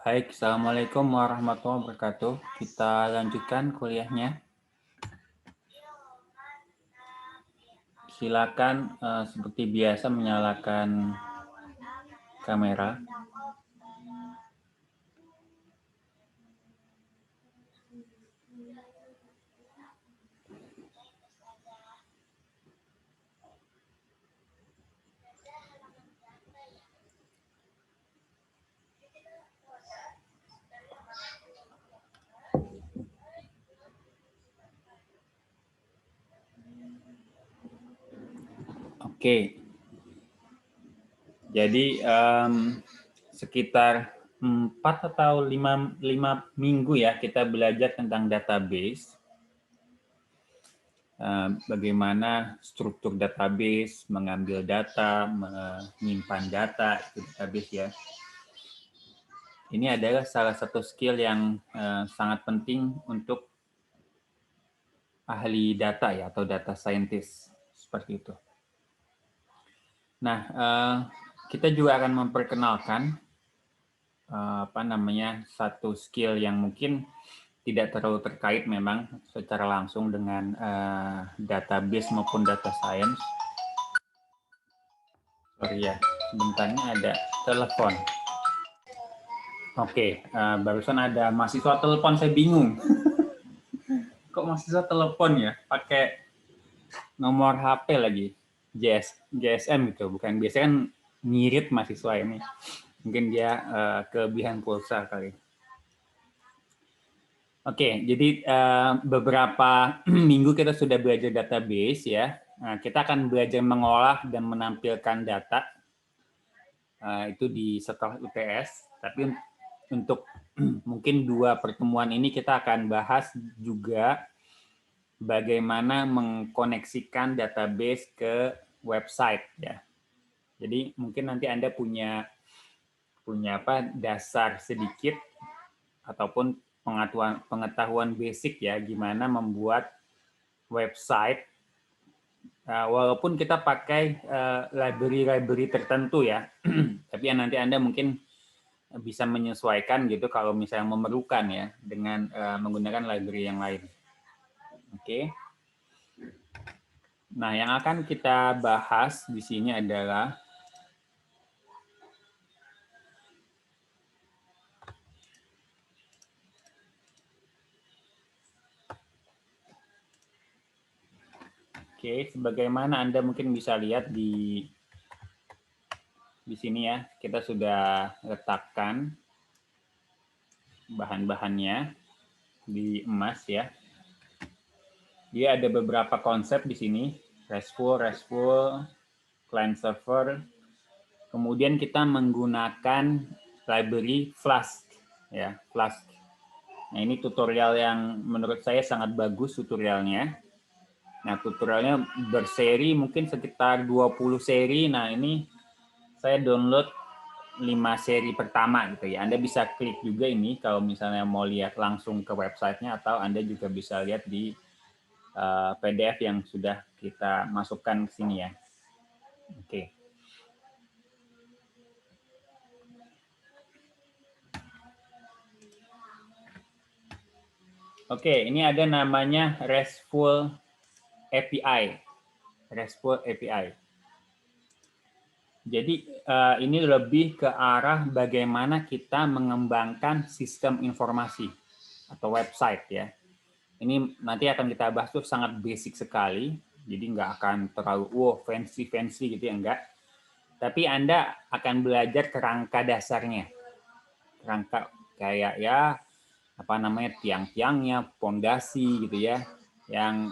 Baik, Assalamualaikum warahmatullahi wabarakatuh. Kita lanjutkan kuliahnya. Silakan seperti biasa menyalakan kamera. Oke. Jadi sekitar 4 atau 5 minggu ya kita belajar tentang database. Bagaimana struktur database, mengambil data, menyimpan data itu database ya. Ini adalah salah satu skill yang sangat penting untuk ahli data ya atau data scientist seperti itu. Nah, kita juga akan memperkenalkan satu skill yang mungkin tidak terlalu terkait memang secara langsung dengan database maupun data science. Sorry ya, sebentarnya ada telepon. Oke, barusan ada mahasiswa telepon, saya bingung. Kok mahasiswa telepon ya? Pakai nomor HP lagi. GSM gitu, bukan biasanya kan ngirit mahasiswa ini. Mungkin dia kelebihan pulsa kali. Oke, jadi beberapa minggu kita sudah belajar database ya. Nah, kita akan belajar mengolah dan menampilkan data itu di setelah UTS. Tapi untuk mungkin 2 pertemuan ini kita akan bahas juga bagaimana mengkoneksikan database ke website ya. Jadi mungkin nanti Anda punya dasar sedikit ataupun pengetahuan basic ya gimana membuat website walaupun kita pakai library tertentu ya. Tapi nanti Anda mungkin bisa menyesuaikan gitu kalau misalnya memerlukan ya dengan menggunakan library yang lain. Oke. Nah, yang akan kita bahas di sini adalah sebagaimana Anda mungkin bisa lihat di sini ya, kita sudah letakkan bahan-bahannya di emas ya. Dia ada beberapa konsep di sini, RESTful, client server. Kemudian kita menggunakan library Flask ya, Flask. Nah, ini tutorial yang menurut saya sangat bagus tutorialnya. Nah, tutorialnya berseri mungkin sekitar 20 seri. Nah, ini saya download 5 seri pertama gitu ya. Anda bisa klik juga ini kalau misalnya mau lihat langsung ke websitenya atau Anda juga bisa lihat di PDF yang sudah kita masukkan ke sini ya. Oke. Oke, ini ada namanya RESTful API. RESTful API. Jadi ini lebih ke arah bagaimana kita mengembangkan sistem informasi atau website ya. Ini nanti akan kita bahas tuh sangat basic sekali, jadi nggak akan terlalu fancy gitu ya, enggak. Tapi Anda akan belajar kerangka dasarnya, kerangka kayak ya tiang-tiangnya, pondasi gitu ya, yang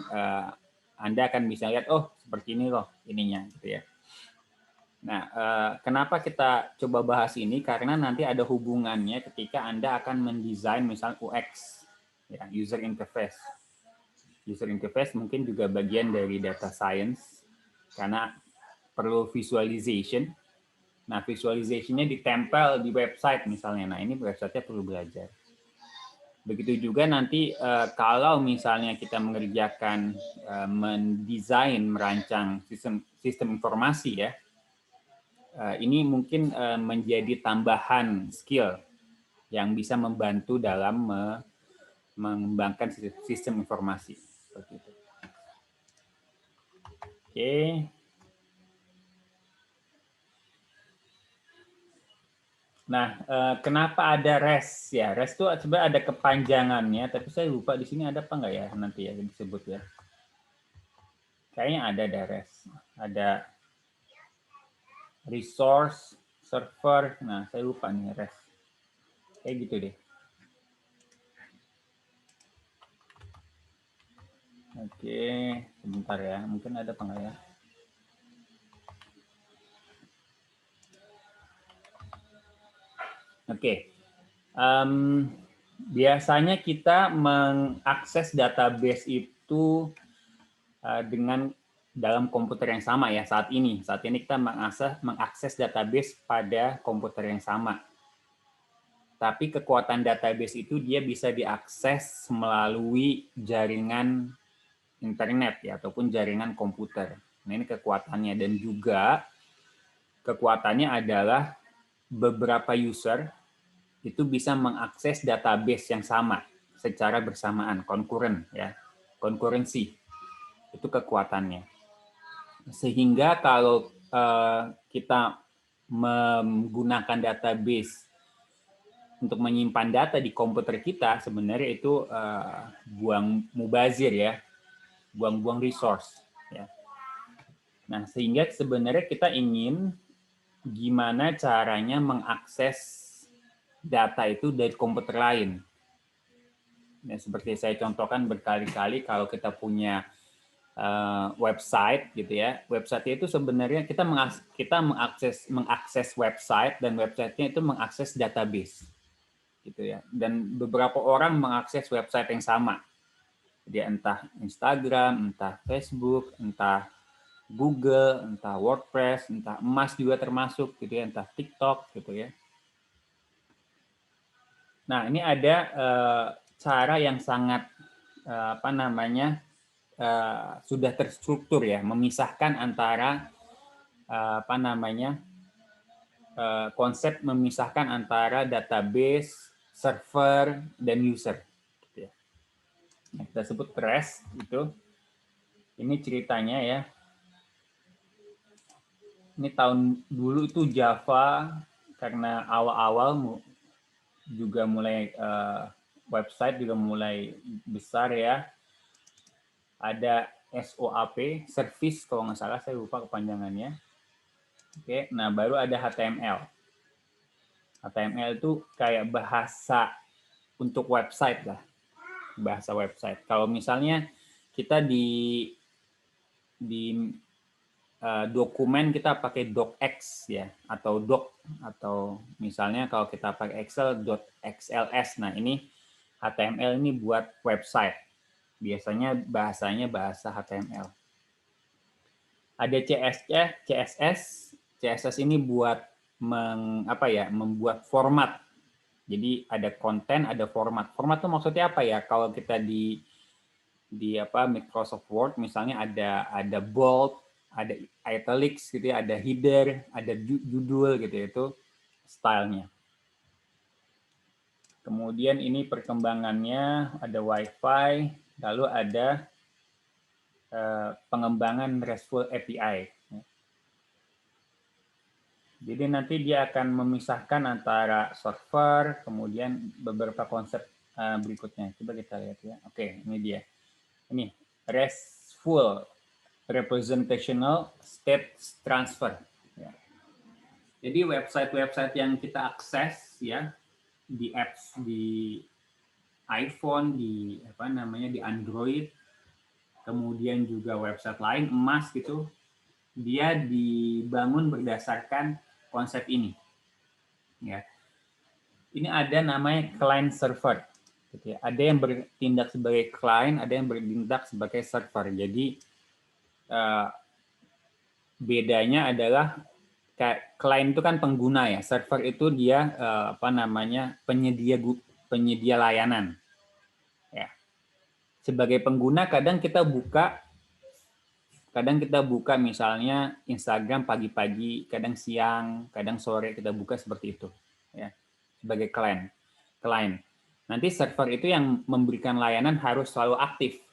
Anda akan bisa lihat seperti ini loh ininya gitu ya. Nah, kenapa kita coba bahas ini? Karena nanti ada hubungannya ketika Anda akan mendesain misalnya UX, ya, user interface. User interface mungkin juga bagian dari data science, karena perlu visualization. Nah, visualization-nya ditempel di website misalnya. Nah, ini website-nya perlu belajar. Begitu juga nanti kalau misalnya kita mengerjakan mendesain, merancang sistem informasi ya, ini mungkin menjadi tambahan skill yang bisa membantu dalam mengembangkan sistem informasi. Seperti itu. Oke. Nah, kenapa ada REST ya? REST itu sebenarnya ada kepanjangannya, tapi saya lupa di sini ada apa nggak ya nanti ya disebut ya. Kayaknya ada REST. Ada resource, server. Nah, saya lupa nih REST. Kayak gitu deh. Oke, sebentar ya. Mungkin ada apa nggak ya? Oke. Biasanya kita mengakses database itu dengan dalam komputer yang sama ya saat ini. Saat ini kita mengakses database pada komputer yang sama. Tapi kekuatan database itu dia bisa diakses melalui jaringan internet ya ataupun jaringan komputer. Nah, ini kekuatannya dan juga kekuatannya adalah beberapa user itu bisa mengakses database yang sama secara bersamaan, konkuren ya. Konkurensi. Itu kekuatannya. Sehingga kalau kita menggunakan database untuk menyimpan data di komputer kita, sebenarnya itu buang mubazir ya, buang-buang resource. Ya. Nah, sehingga sebenarnya kita ingin gimana caranya mengakses data itu dari komputer lain. Ya, seperti saya contohkan berkali-kali kalau kita punya website gitu ya. Website itu sebenarnya kita mengakses website dan websitenya itu mengakses database gitu ya. Dan beberapa orang mengakses website yang sama. Jadi entah Instagram, entah Facebook, entah Google, entah WordPress, entah emas juga termasuk gitu ya, entah TikTok gitu ya. Nah, ini ada cara yang sangat sudah terstruktur ya, memisahkan antara konsep memisahkan antara database, server, dan user. Gitu ya. Nah, kita sebut REST itu. Ini ceritanya ya. Ini tahun dulu itu Java karena awal-awal juga mulai website juga mulai besar ya. Ada SOAP, service kalau nggak salah, saya lupa kepanjangannya. Oke, nah baru ada HTML. HTML itu kayak bahasa untuk website lah, bahasa website. Kalau misalnya kita di dokumen kita pakai docx ya, atau doc, atau misalnya kalau kita pakai Excel .xls. Nah ini HTML ini buat website. Biasanya bahasanya bahasa HTML. Ada CSS. CSS ini buat membuat format. Jadi ada konten, ada format. Format itu maksudnya apa ya? Kalau kita di Microsoft Word misalnya ada bold, ada italics gitu ya, ada header, ada judul gitu ya, itu stylenya. Kemudian ini perkembangannya ada WiFi, lalu ada pengembangan RESTful API. Jadi nanti dia akan memisahkan antara server, kemudian beberapa konsep berikutnya. Coba kita lihat ya. Oke, ini dia. Ini RESTful Representational State Transfer. Ya. Jadi website-website yang kita akses ya di apps di iPhone, di di Android, kemudian juga website lain emas gitu, dia dibangun berdasarkan konsep ini. Ya. Ini ada namanya client server. Gitu ya. Ada yang bertindak sebagai client, ada yang bertindak sebagai server. Jadi bedanya adalah client itu kan pengguna ya, server itu dia penyedia layanan. Ya. Sebagai pengguna kadang kita buka misalnya Instagram pagi-pagi, kadang siang, kadang sore kita buka seperti itu ya, sebagai client. client. Nanti server itu yang memberikan layanan harus selalu aktif,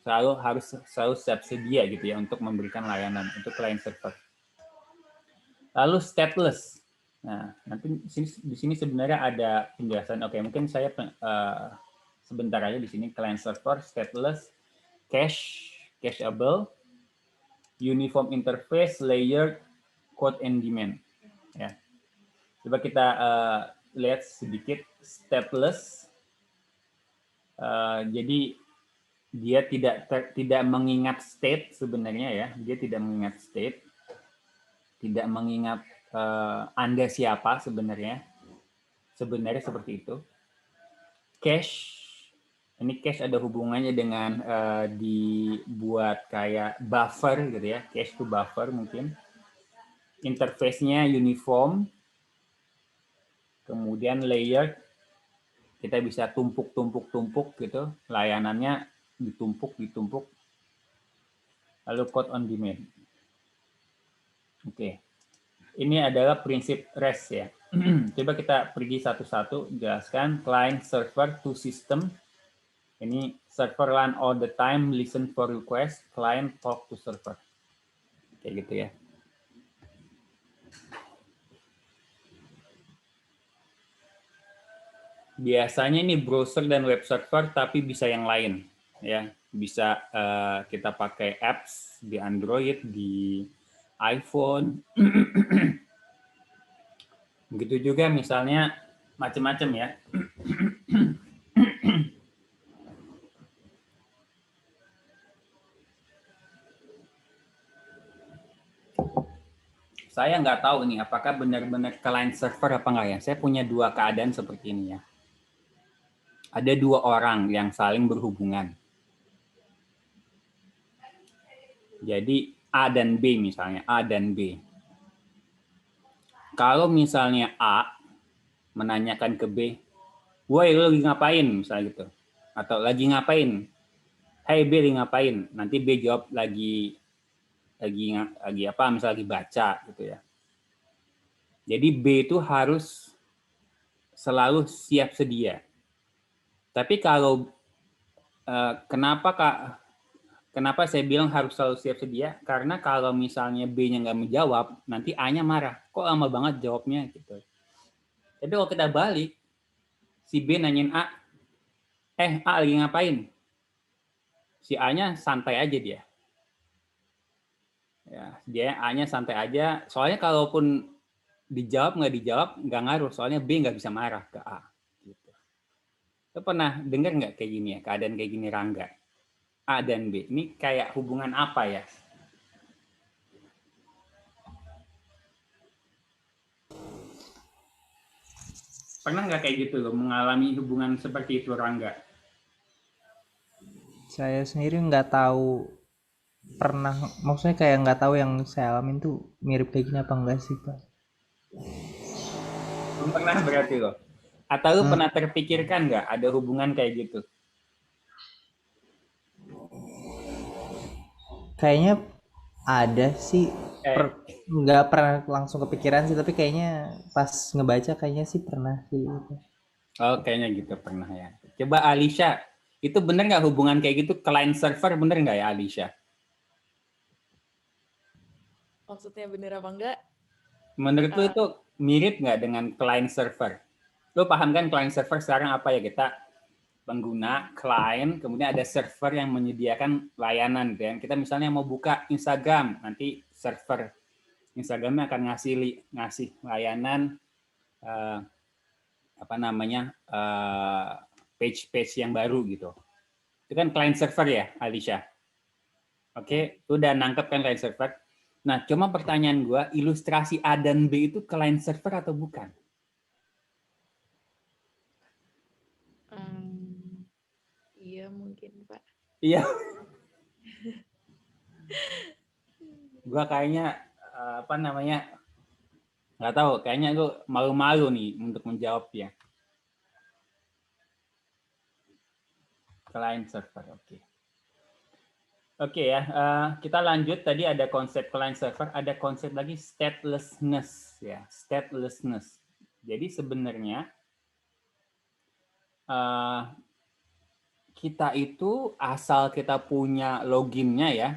selalu siap sedia gitu ya untuk memberikan layanan untuk client server. Lalu stateless. Nah, nanti di sini sebenarnya ada penjelasan. Oke, mungkin saya sebentar aja di sini. Client server, stateless, cacheable, uniform interface, layered, code and demand. Ya. Coba kita lihat sedikit stateless. Jadi dia tidak mengingat state sebenarnya ya. Dia tidak mengingat state. Tidak mengingat Anda siapa sebenarnya. Sebenarnya seperti itu. Cache, ini cache ada hubungannya dengan dibuat kayak buffer gitu ya. Cache to buffer mungkin. Interface-nya uniform. Kemudian layer, kita bisa tumpuk gitu. Layanannya ditumpuk. Lalu code on demand. Oke. Ini adalah prinsip REST ya. Coba kita pergi satu-satu, jelaskan. Client server to system. Ini server run all the time, listen for request, client talk to server. Kayak gitu ya. Biasanya ini browser dan web server, tapi bisa yang lain. Ya, bisa kita pakai apps di Android, di iPhone. Begitu juga misalnya macam-macam ya. Saya nggak tahu nih apakah benar-benar client server apa nggak ya. Saya punya dua keadaan seperti ini ya. Ada dua orang yang saling berhubungan. Jadi A dan B misalnya, A dan B. Kalau misalnya A menanyakan ke B, "Woi, lu lagi ngapain?" misalnya gitu. Atau lagi ngapain? "Hey B, lagi ngapain?" Nanti B jawab lagi apa? Misalnya lagi baca gitu ya. Jadi B itu harus selalu siap sedia. Tapi kalau kenapa saya bilang harus selalu siap sedia? Karena kalau misalnya B-nya nggak menjawab, nanti A-nya marah. Kok lama banget jawabnya gitu. Tapi kalau kita balik, si B nanyain A, A lagi ngapain? Si A-nya santai aja dia. Ya, dia A-nya santai aja. Soalnya kalaupun dijawab nggak ngaruh. Soalnya B nggak bisa marah ke A. Gitu. Lo pernah dengar nggak kayak gini ya? Keadaan kayak gini Rangga? A dan B. Ini kayak hubungan apa ya? Pernah nggak kayak gitu loh, mengalami hubungan seperti itu Rangga? Saya sendiri nggak tahu pernah, maksudnya kayak nggak tahu yang saya alamin tuh mirip kayak gini apa enggak sih, Pak? Belum pernah berarti loh. Atau lu pernah terpikirkan nggak ada hubungan kayak gitu? Kayaknya ada sih, Eh, nggak pernah langsung kepikiran sih, tapi kayaknya pas ngebaca kayaknya sih pernah sih gitu. oh kayaknya gitu pernah ya. Coba Alicia, itu bener nggak hubungan kayak gitu client server bener nggak ya Alicia? Maksudnya bener apa enggak? Menurut lu itu mirip nggak dengan client server? Lu paham kan client server sekarang apa ya, kita pengguna, client, kemudian ada server yang menyediakan layanan. Gitu ya. Kita misalnya mau buka Instagram, nanti server Instagramnya akan ngasih layanan apa namanya page-page yang baru gitu. Itu kan client server ya, Alicia. Oke, udah nangkep kan client server. Nah, cuma pertanyaan gue, ilustrasi A dan B itu client server atau bukan? Iya mungkin Pak. Iya. Gue kayaknya apa namanya nggak tahu. Kayaknya gue malu-malu nih untuk menjawab ya. Client server, oke. Oke ya, kita lanjut. Tadi ada konsep client server, ada konsep lagi statelessness ya, statelessness. Jadi sebenarnya kita itu asal kita punya loginnya ya,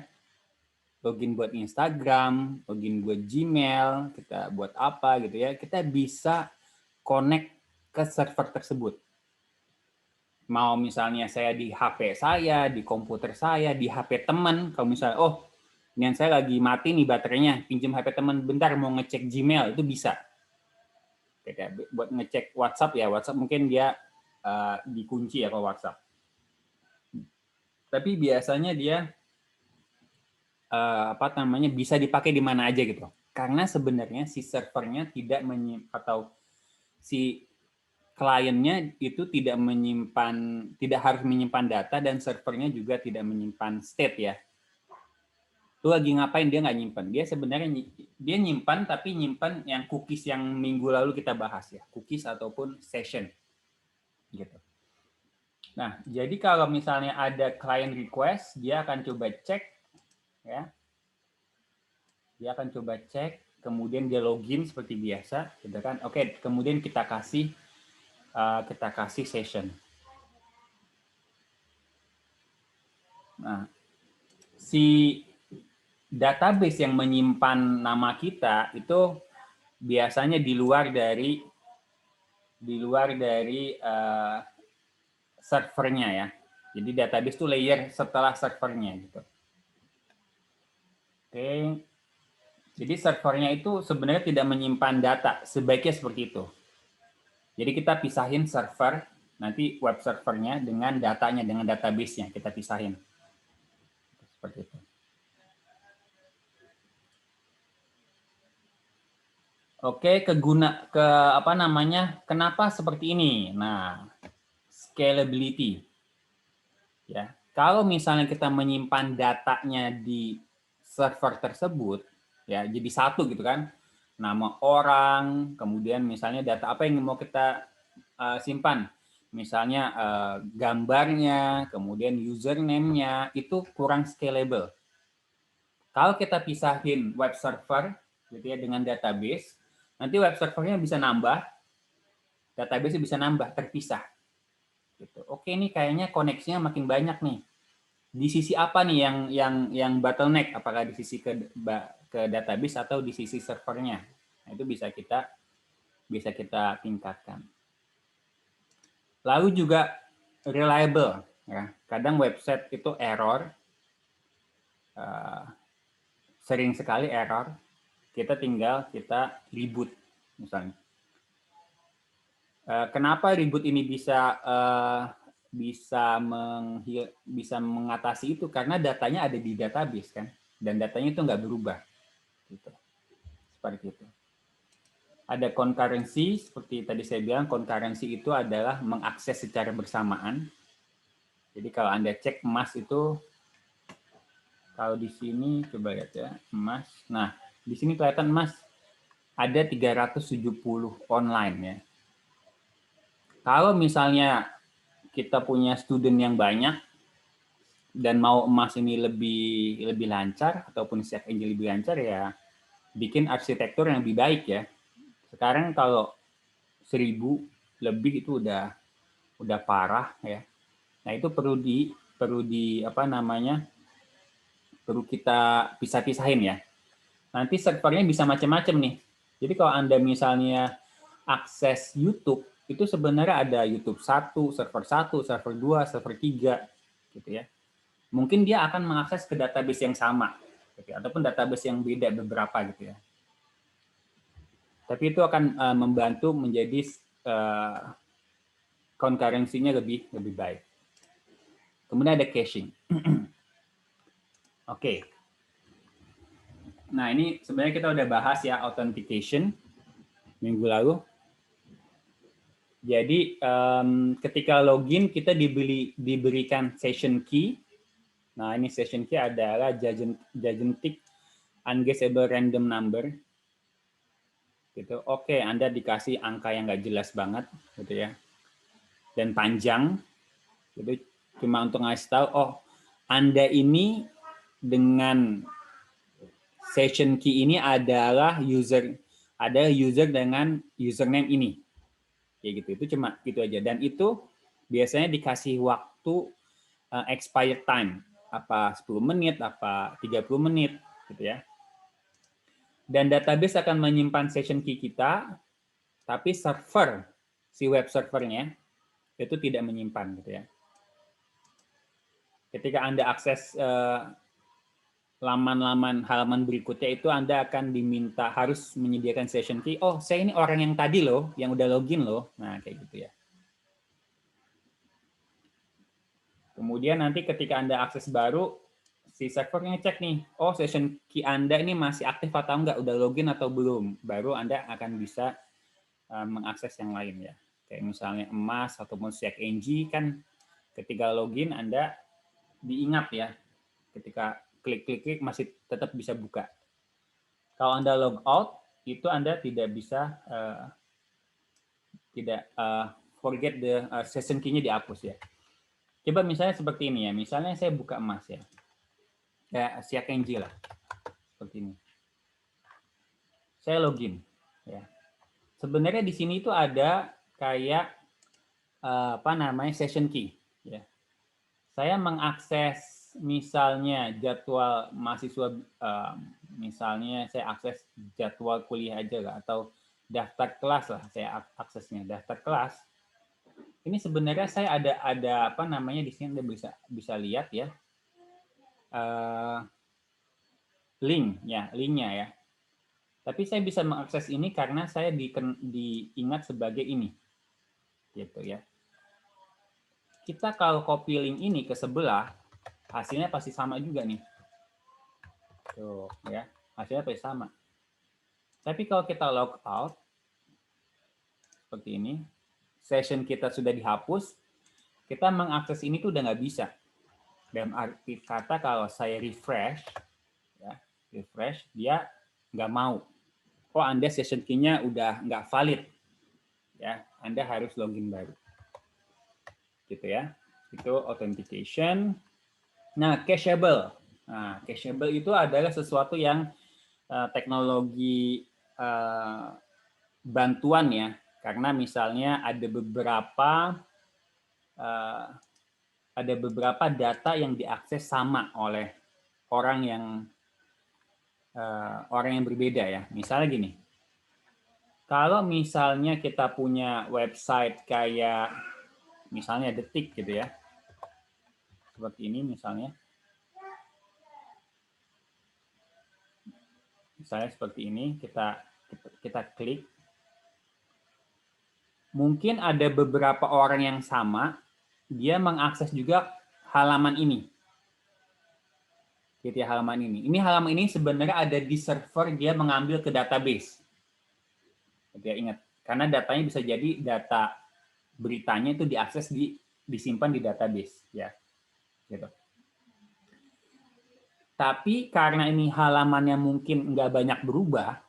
login buat Instagram, login buat Gmail, kita buat apa gitu ya, kita bisa connect ke server tersebut. Mau misalnya saya di HP saya, di komputer saya, di HP teman, kalau misalnya, oh, ini saya lagi mati nih baterainya, pinjam HP teman bentar mau ngecek Gmail, itu bisa. Buat ngecek WhatsApp ya, WhatsApp mungkin dia dikunci ya kalau WhatsApp. Tapi biasanya dia bisa dipakai di mana aja gitu. Karena sebenarnya si servernya tidak atau si kliennya itu tidak harus menyimpan data dan servernya juga tidak menyimpan state ya. Lu lagi ngapain dia nggak nyimpan. Dia sebenarnya dia nyimpan tapi nyimpan yang cookies yang minggu lalu kita bahas ya, cookies ataupun session gitu. Nah, jadi kalau misalnya ada client request, dia akan coba cek ya. Dia akan coba cek, kemudian dia login seperti biasa, gitu kan? Oke, kemudian kita kasih session. Nah, si database yang menyimpan nama kita itu biasanya di luar dari servernya ya. Jadi database itu layer setelah servernya gitu. Oke. Jadi servernya itu sebenarnya tidak menyimpan data, sebaiknya seperti itu. Jadi kita pisahin server, nanti web servernya dengan datanya, dengan database-nya kita pisahin. Seperti itu. Oke, kenapa seperti ini? Nah, scalability. Ya, kalau misalnya kita menyimpan datanya di server tersebut, ya jadi satu gitu kan, nama orang, kemudian misalnya data apa yang mau kita simpan, misalnya gambarnya, kemudian username-nya, itu kurang scalable. Kalau kita pisahin web server gitu ya dengan database, nanti web servernya bisa nambah, database bisa nambah, terpisah. Gitu. Oke, ini kayaknya koneksinya makin banyak nih. Di sisi apa nih yang bottleneck? Apakah di sisi ke database atau di sisi servernya? Nah, itu bisa kita tingkatkan. Lalu juga reliable. Ya. Kadang website itu error, sering sekali error. Kita reboot misalnya. Kenapa reboot ini bisa mengatasi itu? Karena datanya ada di database kan, dan datanya itu nggak berubah. Gitu. Seperti itu. Ada concurrency, seperti tadi saya bilang, concurrency itu adalah mengakses secara bersamaan. Jadi kalau Anda cek emas itu, kalau di sini coba lihat ya, emas. Nah, di sini kelihatan emas ada 370 online ya. Kalau misalnya kita punya student yang banyak dan mau emas ini lebih lancar ataupun search engine lebih lancar ya, bikin arsitektur yang lebih baik ya. Sekarang kalau 1000 lebih itu udah parah ya. Nah, itu perlu kita pisah-pisahin ya. Nanti servernya bisa macam-macam nih. Jadi kalau Anda misalnya akses YouTube, itu sebenarnya ada YouTube 1, server 2, server 3 gitu ya. Mungkin dia akan mengakses ke database yang sama gitu ya, ataupun database yang beda beberapa gitu ya. Tapi itu akan membantu menjadi concurrency-nya lebih baik. Kemudian ada caching. Oke. Nah, ini sebenarnya kita udah bahas ya authentication minggu lalu. Jadi ketika login kita diberikan session key. Nah, ini session key adalah Gigantic Unguessable Random Number. Gitu. Oke, Anda dikasih angka yang nggak jelas banget, gitu ya, dan panjang. Gitu. Cuma untuk ngasih tahu, oh, Anda ini dengan session key ini adalah user dengan username ini. Kayak gitu. Itu cuma gitu aja. Dan itu biasanya dikasih waktu expired time, apa 10 menit, apa 30 menit, gitu ya. Dan database akan menyimpan session key kita, tapi server, si web servernya, itu tidak menyimpan, gitu ya. Ketika Anda akses halaman berikutnya itu Anda akan diminta harus menyediakan session key. Oh, saya ini orang yang tadi loh, yang udah login loh. Nah, kayak gitu ya. Kemudian nanti ketika Anda akses baru, si server ngecek nih, oh session key Anda ini masih aktif atau enggak, udah login atau belum. Baru Anda akan bisa mengakses yang lain ya. Kayak misalnya emas ataupun CheckNG kan ketika login Anda diingat ya. Ketika klik masih tetap bisa buka. Kalau Anda log out, itu Anda tidak bisa forget the session key-nya dihapus ya. Coba misalnya seperti ini ya. Misalnya saya buka emas ya. Kayak CheckNG lah. Seperti ini. Saya login ya. Sebenarnya di sini itu ada kayak session key ya. Saya mengakses misalnya jadwal mahasiswa, misalnya saya akses jadwal kuliah aja lah, atau daftar kelas lah saya aksesnya, daftar kelas. Ini sebenarnya saya ada di sini Anda bisa lihat ya, linknya ya. Tapi saya bisa mengakses ini karena saya diingat sebagai ini, gitu ya. Kita kalau copy link ini ke sebelah, hasilnya pasti sama juga nih. Tuh, ya. Hasilnya pasti sama. Tapi kalau kita log out, seperti ini, session kita sudah dihapus, kita mengakses ini tuh udah nggak bisa. Dalam arti kata kalau saya refresh, ya, dia nggak mau. Oh, Anda session key-nya udah nggak valid. Ya, Anda harus login baru. Gitu ya. Itu authentication. Nah, cacheable. Nah, cacheable itu adalah sesuatu yang teknologi bantuan ya, karena misalnya ada beberapa data yang diakses sama oleh orang yang berbeda ya. Misalnya gini, kalau misalnya kita punya website kayak misalnya Detik gitu ya, seperti ini misalnya. Misalnya seperti ini, kita klik. Mungkin ada beberapa orang yang sama, dia mengakses juga halaman ini. Gitu ya, halaman ini. Ini halaman ini sebenarnya ada di server, dia mengambil ke database. Gitu ya, ingat. Karena datanya bisa jadi data beritanya itu diakses disimpan di database. Ya, gitu. Tapi karena ini halamannya mungkin nggak banyak berubah,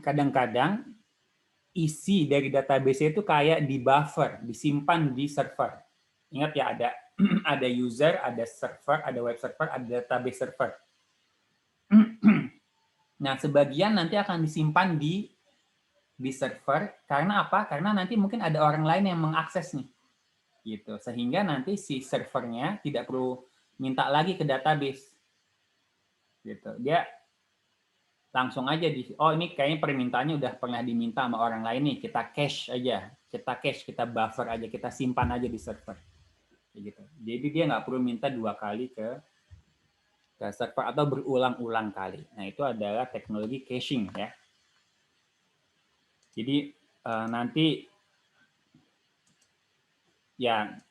kadang-kadang isi dari database itu kayak di buffer, disimpan di server. Ingat ya, ada user, ada server, ada web server, ada database server. Nah, sebagian nanti akan disimpan di server. Karena apa? Karena nanti mungkin ada orang lain yang mengakses nih. Gitu. Sehingga nanti si servernya tidak perlu minta lagi ke database. Gitu. Dia langsung aja oh ini kayaknya permintaannya udah pernah diminta sama orang lain nih, kita cache aja, kita buffer aja, kita simpan aja di server. Gitu. Jadi dia nggak perlu minta 2 kali ke server atau berulang-ulang kali. Nah, itu adalah teknologi caching ya. Jadi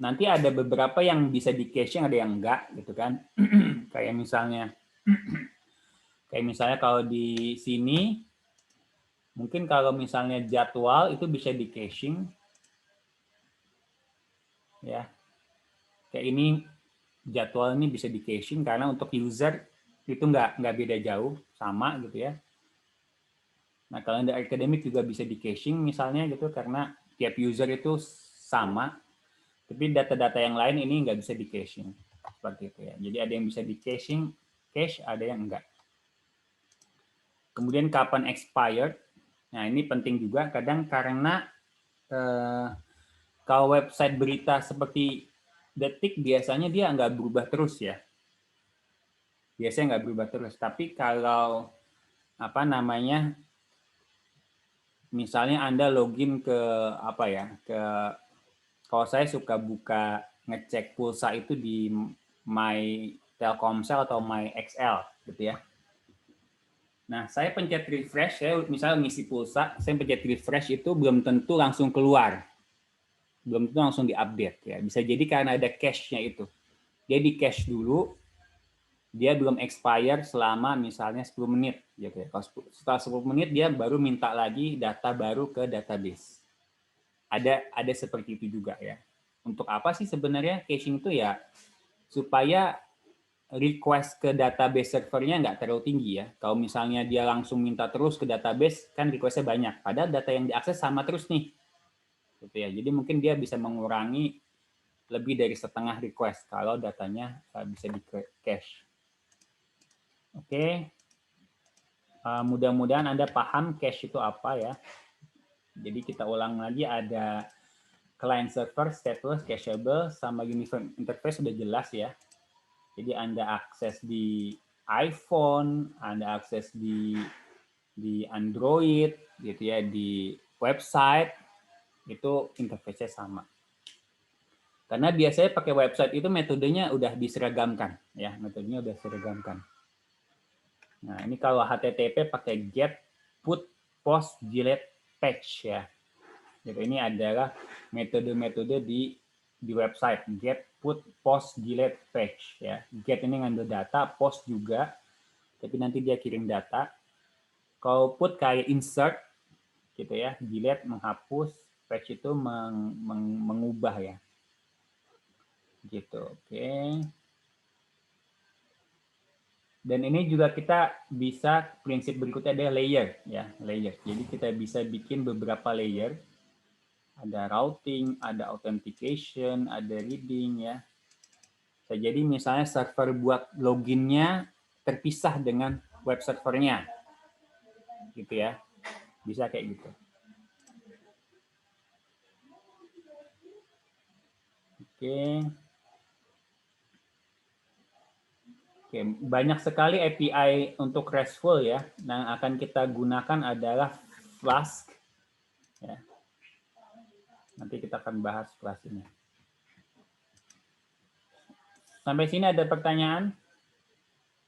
nanti ada beberapa yang bisa di caching, ada yang enggak gitu kan. Kayak misalnya kalau di sini mungkin kalau misalnya jadwal itu bisa di caching ya. Kayak ini jadwal ini bisa di caching karena untuk user itu nggak beda jauh, sama gitu ya. Nah, kalender akademik juga bisa di caching misalnya gitu karena tiap user itu sama, tapi data-data yang lain ini nggak bisa di caching seperti itu ya. Jadi ada yang bisa di cache, ada yang enggak. Kemudian kapan expired? Nah, ini penting juga kadang karena Kalau website berita seperti Detik biasanya dia nggak berubah terus ya. Biasanya nggak berubah terus. Tapi kalau apa namanya, misalnya Anda login ke apa ya, kalau saya suka buka ngecek pulsa itu di My Telkomsel atau My XL gitu ya. Nah, saya pencet refresh, saya misalnya ngisi pulsa, saya pencet refresh itu belum tentu langsung keluar. Belum tentu langsung diupdate ya. Bisa jadi karena ada cache-nya itu. Dia di cache dulu, dia belum expire selama misalnya 10 menit gitu ya. Setelah 10 menit dia baru minta lagi data baru ke database. Ada seperti itu juga ya. Untuk apa sih sebenarnya caching itu ya? Supaya request ke database servernya nggak terlalu tinggi ya. Kalau misalnya dia langsung minta terus ke database, kan requestnya banyak. Padahal data yang diakses sama terus nih. Gitu ya. Jadi mungkin dia bisa mengurangi lebih dari setengah request kalau datanya bisa di cache. Oke. Mudah-mudahan Anda paham cache itu apa ya. Jadi kita ulang lagi, ada client server, stateless, cacheable, sama uniform interface sudah jelas ya. Jadi Anda akses di iPhone, Anda akses di Android, gitu ya, di website, itu interface-nya sama. Karena biasanya pakai website itu metodenya udah diseragamkan, ya, metodenya udah diseragamkan. Nah, ini kalau HTTP pakai get, put, post, delete, patch ya. Jadi ini adalah metode-metode di website, get, put, post, delete, patch ya. Get ini ngambil data, post juga, tapi nanti dia kirim data. Kalau put kayak insert gitu ya, delete menghapus, patch itu mengubah ya. Gitu, oke. Dan ini juga kita bisa, prinsip berikutnya adalah layer ya, layer. Jadi kita bisa bikin beberapa layer. Ada routing, ada authentication, ada reading ya. Jadi misalnya server buat loginnya terpisah dengan web servernya, gitu ya. Bisa kayak gitu. Oke. Oke, banyak sekali API untuk RESTful ya. Nah, akan kita gunakan adalah Flask. Ya. Nanti kita akan bahas Flask ini. Sampai sini ada pertanyaan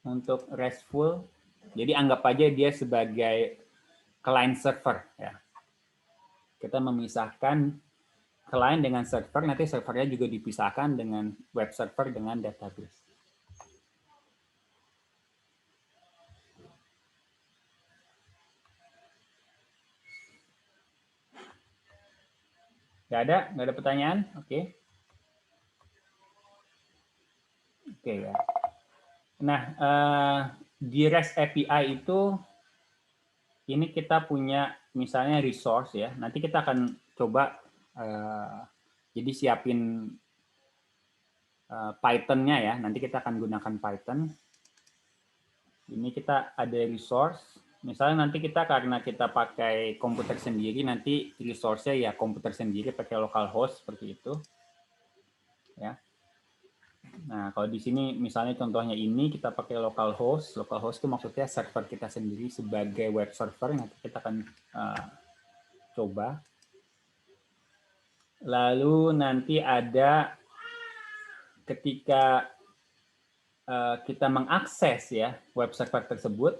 untuk RESTful. Jadi anggap aja dia sebagai client server. Ya. Kita memisahkan client dengan server, nanti servernya juga dipisahkan dengan web server dengan database. Nggak ada pertanyaan? Oke. Oke ya. Nah, di REST API itu, ini kita punya misalnya resource ya. Nanti kita akan coba, jadi siapin Python-nya ya. Nanti kita akan gunakan Python. Ini kita ada resource. Misalnya nanti kita, karena kita pakai komputer sendiri, nanti resource-nya ya komputer sendiri pakai localhost seperti itu. Ya. Nah, kalau di sini misalnya contohnya ini kita pakai localhost. Localhost itu maksudnya server kita sendiri sebagai web server. Nanti kita akan coba. Lalu nanti ada ketika kita mengakses ya web server tersebut,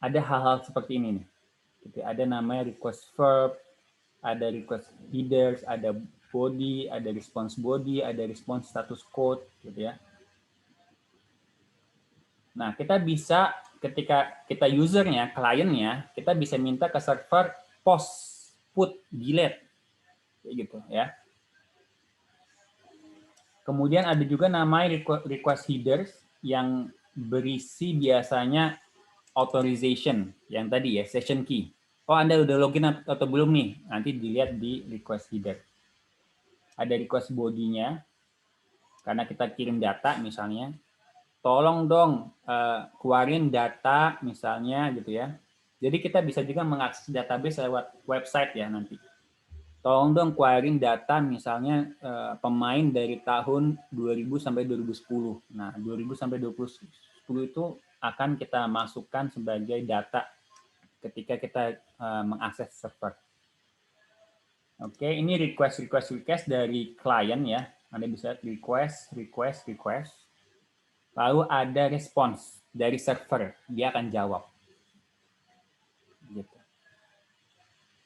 ada hal-hal seperti ini nih. Jadi ada namanya request verb, ada request headers, ada body, ada response body, ada response status code, gitu ya. Nah, kita bisa ketika kita usernya, kliennya, kita bisa minta ke server post, put, delete, kayak gitu ya. Kemudian ada juga namanya request headers yang berisi biasanya authorization yang tadi ya, session key. Oh, Anda udah login atau belum nih? Nanti dilihat di request header. Ada request body-nya, karena kita kirim data misalnya. Tolong dong keluarin data misalnya gitu ya. Jadi kita bisa juga mengakses database lewat website ya nanti. tolong dong querying data misalnya pemain dari tahun 2000 sampai 2010. Nah, 2000 sampai 2010 itu akan kita masukkan sebagai data ketika kita mengakses server. Oke, ini request dari klien ya. Anda bisa request. Lalu ada response dari server, dia akan jawab. Gitu.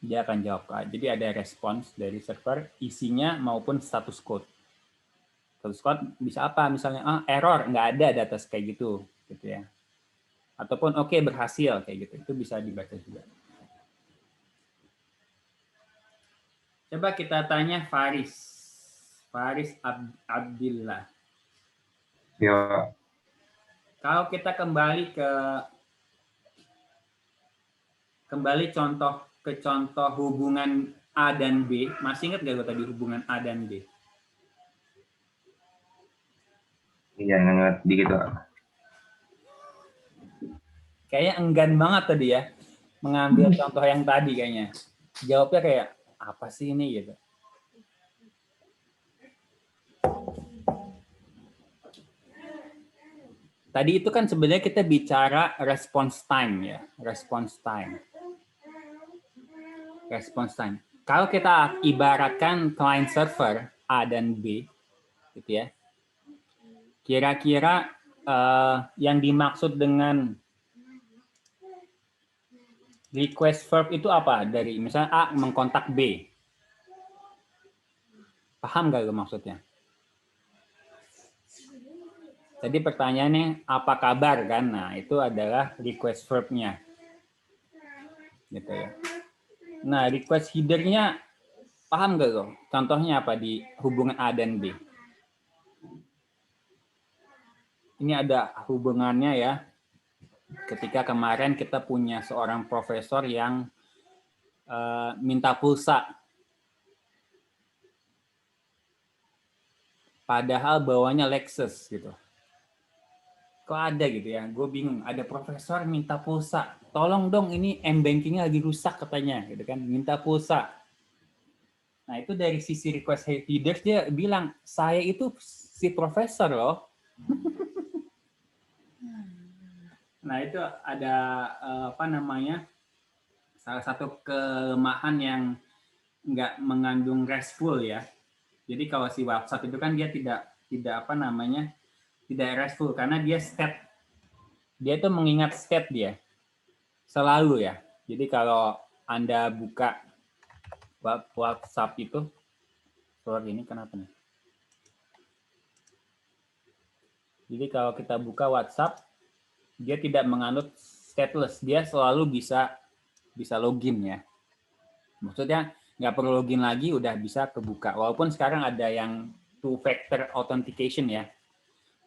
Dia akan jawab. Jadi ada respons dari server, isinya maupun status code. Status code bisa apa? Misalnya error, nggak ada data kayak gitu ya. Ataupun oke, berhasil kayak gitu. Itu bisa dibaca juga. Coba kita tanya Faris Abdillah. Ya. Kalau kita kembali contoh hubungan A dan B, masih ingat gak tadi hubungan A dan B? Iya, ingat dikit Pak. Kayaknya enggan banget tadi ya mengambil contoh yang tadi kayaknya. Jawabnya kayak apa sih ini gitu. Tadi itu kan sebenarnya kita bicara response time ya, response time. Kalau kita ibaratkan client server A dan B, gitu ya. Kira-kira yang dimaksud dengan request verb itu apa? Dari misalnya A mengkontak B. Paham nggak maksudnya? Tadi pertanyaannya apa kabar kan? Nah, itu adalah request verb-nya. Gitu ya. Nah, request header-nya paham nggak kok? Contohnya apa di hubungan A dan B? Ini ada hubungannya ya. Ketika kemarin kita punya seorang profesor yang minta pulsa. Padahal bawanya Lexus gitu. Kok ada gitu ya? Gue bingung. Ada profesor minta pulsa. Tolong dong, ini m-bankingnya lagi rusak katanya, gitu kan? Minta pulsa. Nah itu dari sisi request headers dia bilang saya itu si profesor loh. Nah itu ada apa namanya? Salah satu kelemahan yang nggak mengandung RESTful ya. Jadi kalau si WhatsApp itu kan dia tidak apa namanya? Tidak RESTful karena dia state. Dia itu mengingat state dia. Selalu ya. Jadi kalau Anda buka WhatsApp itu, sorry ini kenapa nih? Jadi kalau kita buka WhatsApp, dia tidak menganut stateless. Dia selalu bisa login ya. Maksudnya nggak perlu login lagi, udah bisa kebuka. Walaupun sekarang ada yang two-factor authentication ya.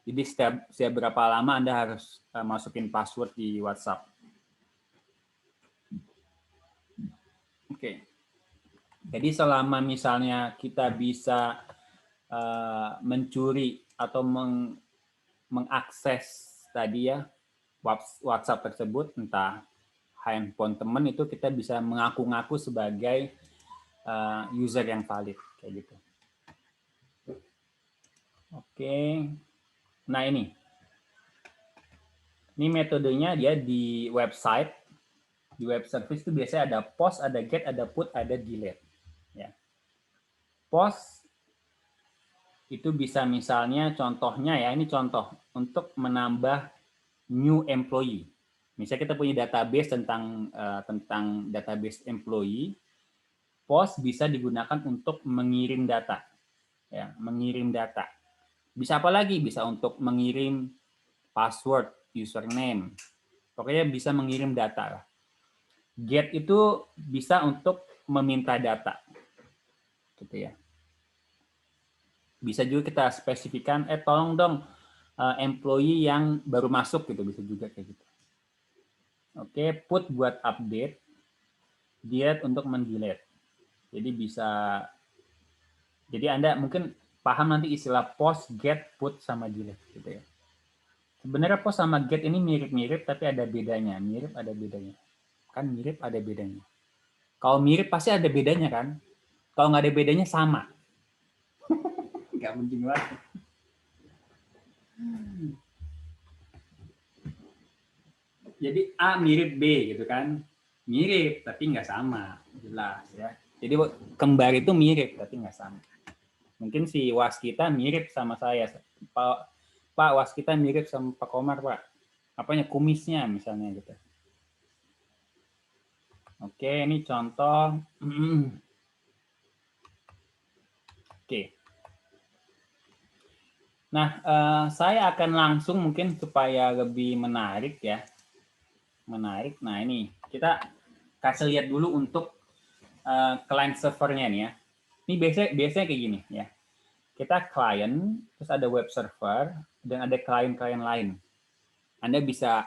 Jadi setiap berapa lama Anda harus masukin password di WhatsApp. Oke. Jadi selama misalnya kita bisa mencuri atau mengakses tadi ya WhatsApp tersebut, entah handphone teman, itu kita bisa mengaku-ngaku sebagai user yang valid kayak gitu. Oke. Nah ini metodenya dia di website, di web service itu biasanya ada post, ada get, ada put, ada delete. Ya. Post itu bisa misalnya contohnya ya, ini contoh untuk menambah new employee. Misalnya kita punya database tentang database employee, post bisa digunakan untuk mengirim data. Ya, mengirim data. Bisa apa lagi? Bisa untuk mengirim password, username. Pokoknya bisa mengirim data. Get itu bisa untuk meminta data. Gitu ya. Bisa juga kita spesifikkan, tolong dong employee yang baru masuk gitu, bisa juga kayak gitu. Oke, put buat update, delete untuk mendelete. Jadi bisa, jadi Anda mungkin paham nanti istilah post, get, put, sama delete gitu ya. Sebenarnya post sama get ini mirip-mirip tapi ada bedanya. Mirip ada bedanya. Kan mirip ada bedanya. Kalau mirip pasti ada bedanya kan. Kalau nggak ada bedanya sama. Nggak penting banget. Jadi A mirip B gitu kan. Mirip tapi nggak sama. Jelas ya. Jadi kembar itu mirip tapi nggak sama. Mungkin si Waskita mirip sama saya. Pak Waskita mirip sama Pak Komar, Pak. Apanya kumisnya misalnya gitu. Oke, ini contoh. Oke. Nah, saya akan langsung mungkin supaya lebih menarik ya. Menarik. Nah, ini kita kasih lihat dulu untuk client servernya nih ya. Ini biasanya kayak gini ya. Kita client, terus ada web server, dan ada klien-klien lain. Anda bisa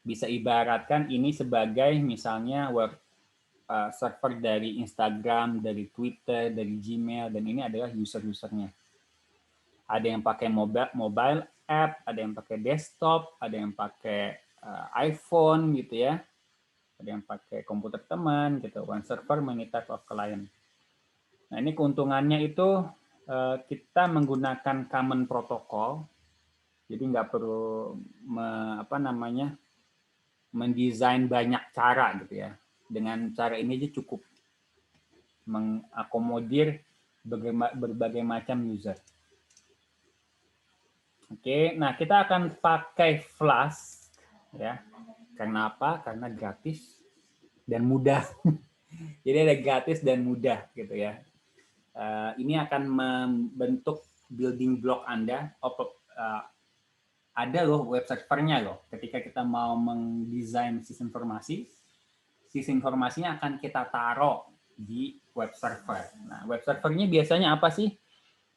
ibaratkan ini sebagai misalnya web server dari Instagram, dari Twitter, dari Gmail, dan ini adalah user-usernya. Ada yang pakai mobile app, ada yang pakai desktop, ada yang pakai iPhone gitu ya, ada yang pakai komputer teman gitu. One server, many type of client. Nah ini keuntungannya itu kita menggunakan common protocol, jadi nggak perlu mendesain banyak cara gitu ya. Dengan cara ini aja cukup mengakomodir berbagai macam user. Oke, nah kita akan pakai Flask ya. Karena apa? Karena gratis dan mudah. Jadi ada gratis dan mudah gitu ya. Ini akan membentuk building block Anda. Ada loh web servernya loh. Ketika kita mau mendesain sistem informasinya akan kita taruh di web server. Nah, web servernya biasanya apa sih?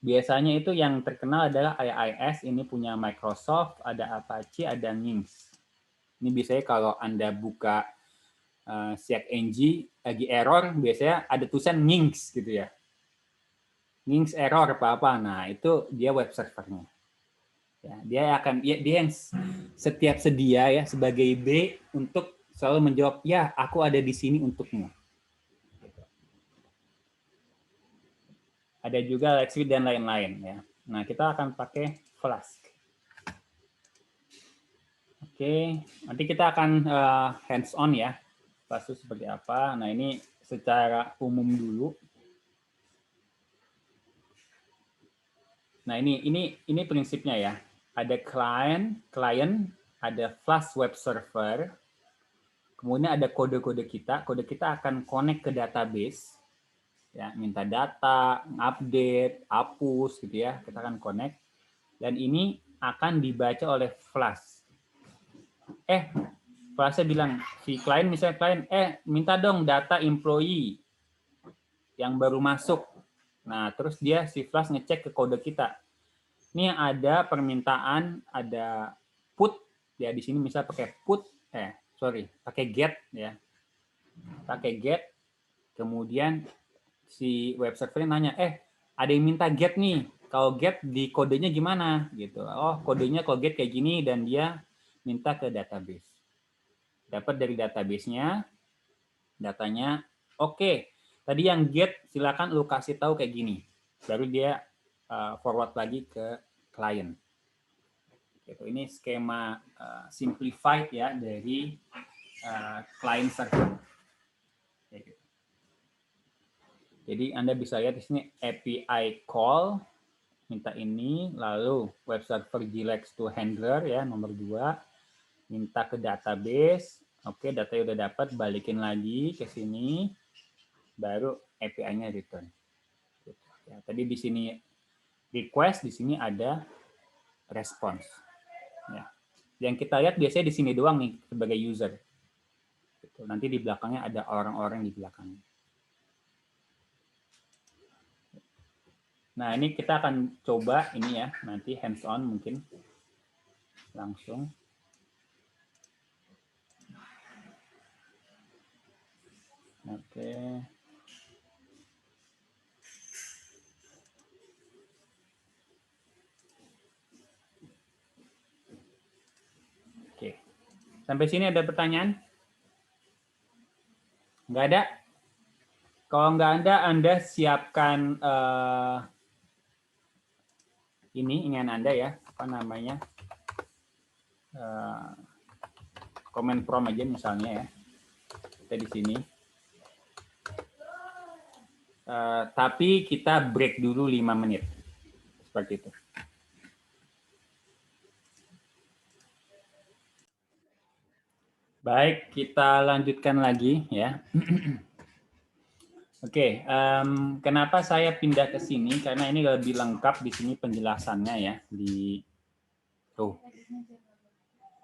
Biasanya itu yang terkenal adalah IIS, ini punya Microsoft, ada Apache, ada Nginx. Ini biasanya kalau Anda buka CycNG lagi error, biasanya ada tulisan Nginx gitu ya. Nginx error apa-apa. Nah, itu dia web servernya. Ya, dia yang setiap sedia ya sebagai B untuk selalu menjawab, ya aku ada di sini untukmu. Ada juga Let's Read dan lain-lain ya. Nah, kita akan pakai Flask. Oke, nanti kita akan hands on ya. Flask itu seperti apa? Nah, ini secara umum dulu. Nah, ini prinsipnya ya. Ada client, ada Flask web server. Kemudian ada kode-kode kita. Kode kita akan connect ke database. Ya, minta data, update, hapus gitu ya. Kita akan connect. Dan ini akan dibaca oleh Flask. Flask bilang, si klien misalnya minta dong data employee yang baru masuk. Nah, terus si Flask ngecek ke kode kita. Ini ada permintaan, ada put ya, di sini misal pakai pakai get ya. Pakai get. Kemudian si web servernya nanya, ada yang minta get nih. Kalau get di kodenya gimana gitu. Oh, kodenya kalau get kayak gini dan dia minta ke database. Dapat dari database-nya datanya, oke. Tadi yang get silakan lu kasih tahu kayak gini. Baru dia forward lagi ke klien. Gitu. Ini skema simplified ya dari client server. Gitu. Jadi Anda bisa lihat di sini API call minta ini, lalu web server Gilex to handler ya nomor 2, minta ke database. Oke, datanya udah dapat, balikin lagi ke sini, baru API-nya return. Ya, tadi di sini request, di sini ada response. Ya. Yang kita lihat biasanya di sini doang nih sebagai user. Nanti di belakangnya ada orang-orang di belakangnya. Nah, ini kita akan coba ini ya, nanti hands on mungkin langsung. Oke. Oke. Sampai sini ada pertanyaan? Nggak ada? Kalau nggak Anda siapkan ini ingin Anda ya, apa namanya, comment prompt aja misalnya ya, kita di sini. Tapi kita break dulu 5 menit, seperti itu. Baik, kita lanjutkan lagi ya. Oke, kenapa saya pindah ke sini? Karena ini lebih lengkap di sini penjelasannya ya. Tuh,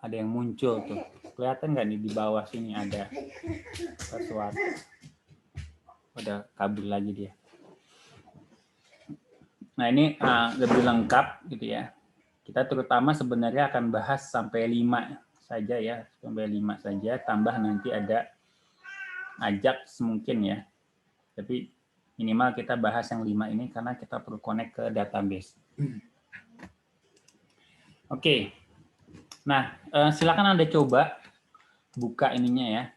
ada yang muncul tuh. Kelihatan nggak nih di bawah sini ada sesuatu. Udah kabur lagi dia. Nah ini lebih lengkap gitu ya. Kita terutama sebenarnya akan bahas sampai 5 saja ya, sampai 5 saja. Tambah nanti ada ajak semungkin ya. Tapi minimal kita bahas yang 5 ini karena kita perlu connect ke database. Oke. Nah, silakan Anda coba buka ininya ya.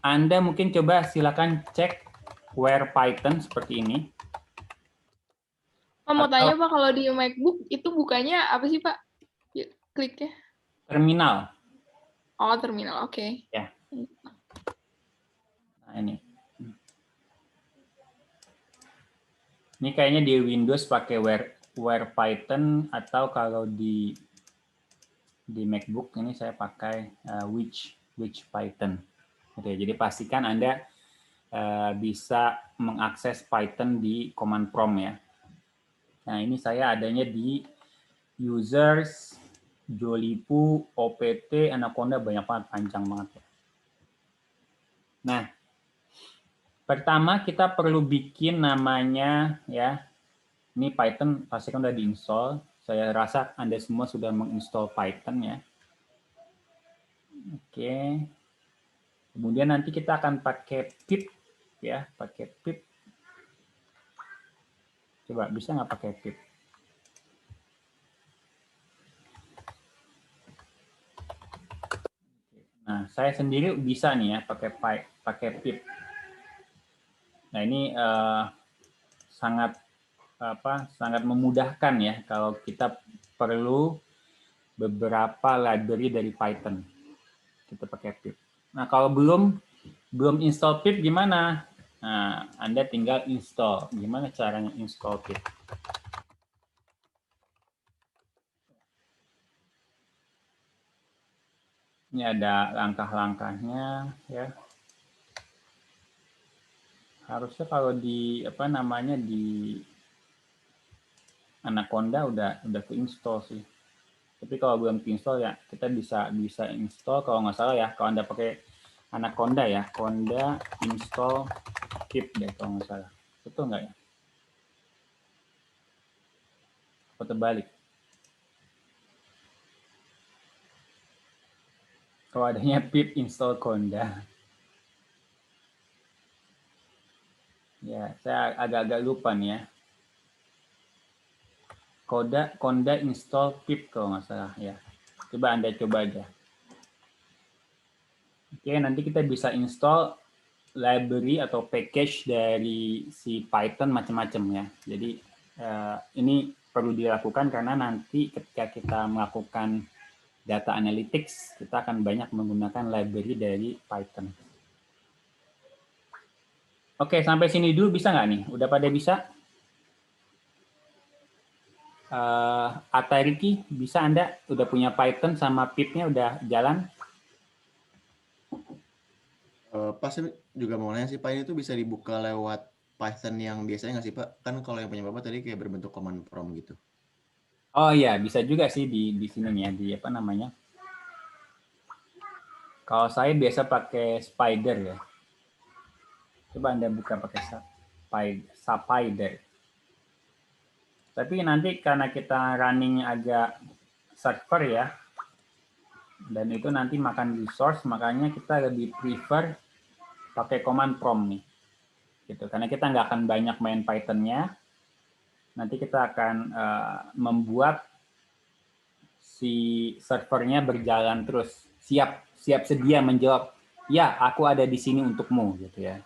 Anda mungkin coba silakan cek where Python seperti ini. Pak, mau tanya Pak, kalau di MacBook itu bukanya apa sih Pak? Kliknya. Terminal. Oh, terminal, oke. Ya. Nah, ini. Ini kayaknya di Windows pakai where Python atau kalau di MacBook ini saya pakai which Python. Oke, jadi pastikan Anda bisa mengakses Python di command prompt ya. Nah, ini saya adanya di users, Jolipu, OPT, Anaconda, banyak banget, panjang banget. Nah, pertama kita perlu bikin namanya ya. Ini Python pastikan udah diinstal. Saya rasa Anda semua sudah menginstall Python ya. Oke. Kemudian nanti kita akan pakai pip ya, pakai pip. Coba bisa nggak pakai pip? Nah, saya sendiri bisa nih ya pakai pip. Nah, ini sangat memudahkan ya kalau kita perlu beberapa library dari Python. Kita pakai pip. Nah, kalau belum install pip gimana? Nah, Anda tinggal install. Gimana caranya install pip? Ini ada langkah-langkahnya ya. Harusnya kalau di di Anaconda udah keinstall sih. Tapi kalau belum keinstall ya kita bisa install kalau nggak salah ya. Kalau Anda pakai Anaconda ya, Conda install pip deh kalau nggak salah. Betul nggak ya? Atau terbalik? Kalau adanya pip install Conda. Ya, saya agak-agak lupa nih ya. Conda install pip kalau nggak salah ya. Coba Anda coba aja. Oke, nanti kita bisa install library atau package dari si Python macam-macam ya. Jadi ini perlu dilakukan karena nanti ketika kita melakukan data analytics, kita akan banyak menggunakan library dari Python. Oke, sampai sini dulu bisa nggak nih? Udah pada bisa? Atariki, bisa Anda? Udah punya Python sama pip-nya udah jalan? Pas juga mau nanya sih Pak, ini tuh bisa dibuka lewat Python yang biasanya nggak sih Pak? Kan kalau yang punya Bapak tadi kayak berbentuk command prompt gitu. Oh iya, bisa juga sih di sini ya, di apa namanya. Kalau saya biasa pakai Spider ya. Coba Anda buka pakai Spider. Tapi nanti karena kita running agak server ya, dan itu nanti makan resource, makanya kita lebih prefer pakai command prompt nih. Gitu. Karena kita nggak akan banyak main Python-nya, nanti kita akan membuat si servernya berjalan terus, siap sedia menjawab ya aku ada di sini untukmu gitu ya.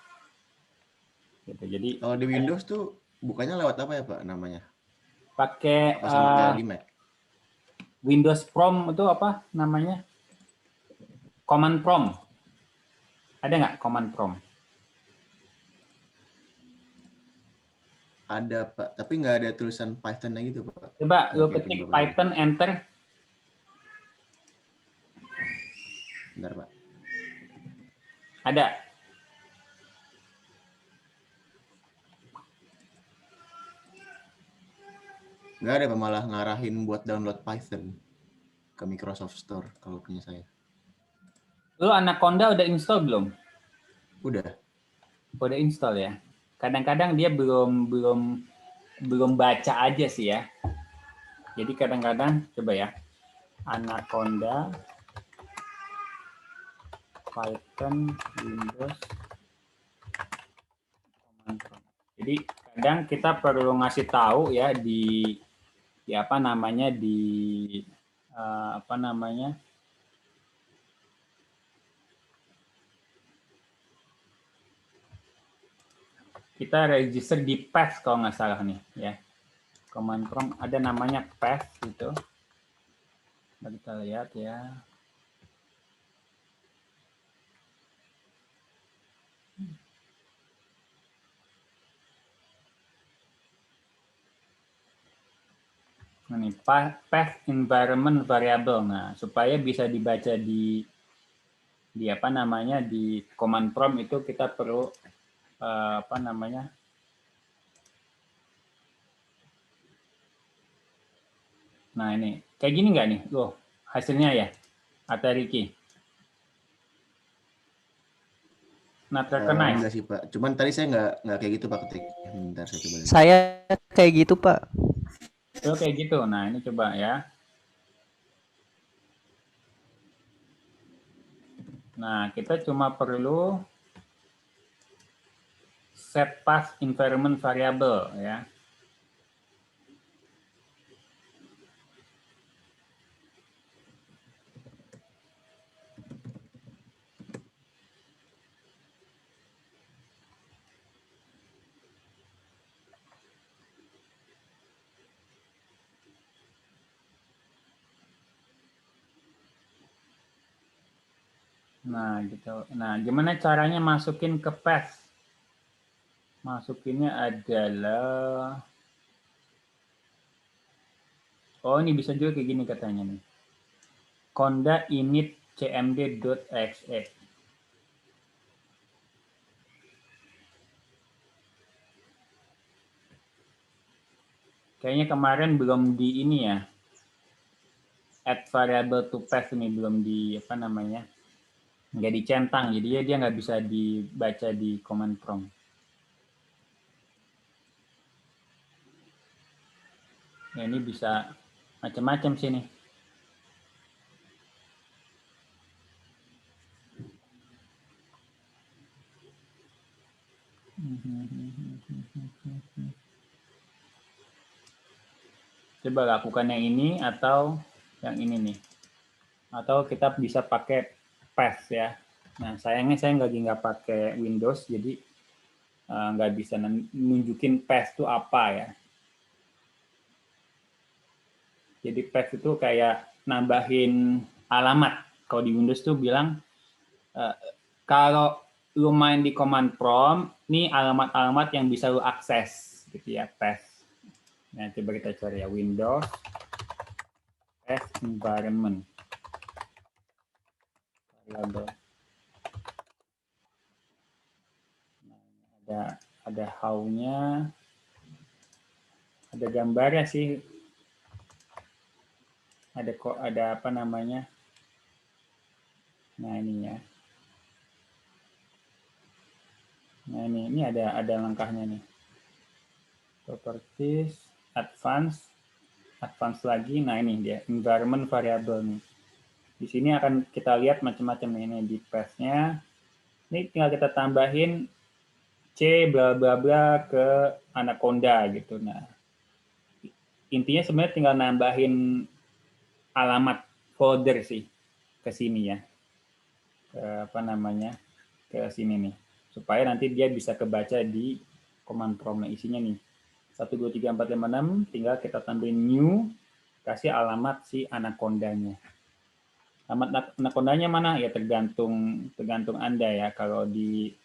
Gitu. Jadi Kalau di Windows tuh bukanya lewat apa ya Pak namanya? pakai Apa sama kayak di Mac? Windows Prompt itu apa namanya? Command Prompt. Ada nggak Command Prompt? Ada Pak, tapi nggak ada tulisan Python-nya gitu Pak. Coba Yang lu kayak punya ketik Bapak tadi. Python enter. Bentar Pak. Ada. Nggak ada Pak, malah ngarahin buat download Python ke Microsoft Store kalau punya saya. Lu Anaconda udah install belum? Udah. Udah install ya. Kadang-kadang dia belum baca aja sih ya. Jadi kadang-kadang coba ya. Anaconda Python Windows Command Prompt. Jadi kadang kita perlu ngasih tahu ya di apa namanya kita register di path kalau nggak salah nih ya. Command prompt ada namanya path gitu. Nah, kita lihat ya. Nah, ini path environment variable. Nah, supaya bisa dibaca di apa namanya di command prompt itu kita perlu apa namanya? Nah, ini kayak gini nggak nih? Loh, hasilnya ya. Atau Ricky? Not recognized. Enggak sih Pak. Cuman tadi saya nggak kayak gitu Pak ketik. Bentar saya coba lihat. Saya kayak gitu, Pak. Itu kayak gitu. Nah, ini coba ya. Nah, kita cuma perlu set path environment variable ya. Nah, gitu. Nah, gimana caranya masukin ke path? Masukinnya adalah oh, ini bisa juga kayak gini katanya nih. Conda init cmd.exe. Kayaknya kemarin belum di ini ya. Add variable to path ini belum di apa namanya? Nggak dicentang, jadi dia nggak bisa dibaca di command prompt. Ya, ini bisa macam-macam sini. Coba lakukan yang ini atau yang ini nih. Atau kita bisa pakai path ya. Nah, sayangnya saya nggak pakai Windows, jadi nggak bisa nunjukin path itu apa ya. Jadi path itu kayak nambahin alamat. Kalau di Windows tuh bilang kalau lu main di command prompt, nih alamat-alamat yang bisa lu akses gitu ya, path. Nah, coba kita cari ya Windows path environment variable. Nah, ada how-nya, ada gambarnya sih. Ada apa namanya? Nah, ini ya. Nah, ini ada langkahnya nih. Properties, advanced lagi. Nah, ini dia environment variable nih. Di sini akan kita lihat macam-macam nih, ini di path-nya. Ini tinggal kita tambahin C bla bla bla ke Anaconda gitu. Nah, intinya sebenarnya tinggal nambahin alamat folder sih ke sini ya. apa namanya, ke sini nih, supaya nanti dia bisa kebaca di command prompt. Isinya nih 1 2 3 4 5 6, tinggal kita tambahin new, kasih alamat si anakondanya. Alamat anakondanya mana? Ya tergantung Anda ya. Kalau di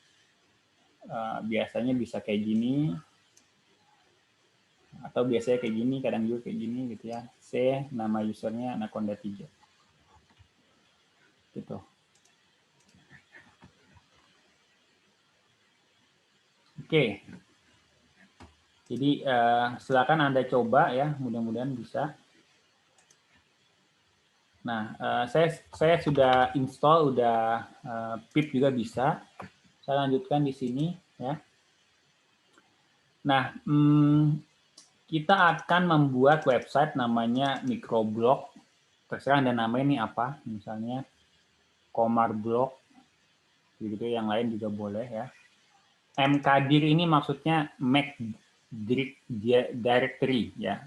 biasanya bisa kayak gini, atau biasanya kayak gini, kadang juga kayak gini gitu ya. C, nama usernya anaconda 3. Gitu. Oke. Jadi silakan Anda coba ya, mudah-mudahan bisa. Nah, saya sudah install, udah pip juga bisa. Saya lanjutkan di sini ya. Nah, kita akan membuat website namanya microblog. Terserah Anda namain ini apa, misalnya Komarblog, gitu, yang lain juga boleh ya. Mkdir ini maksudnya Make Directory ya.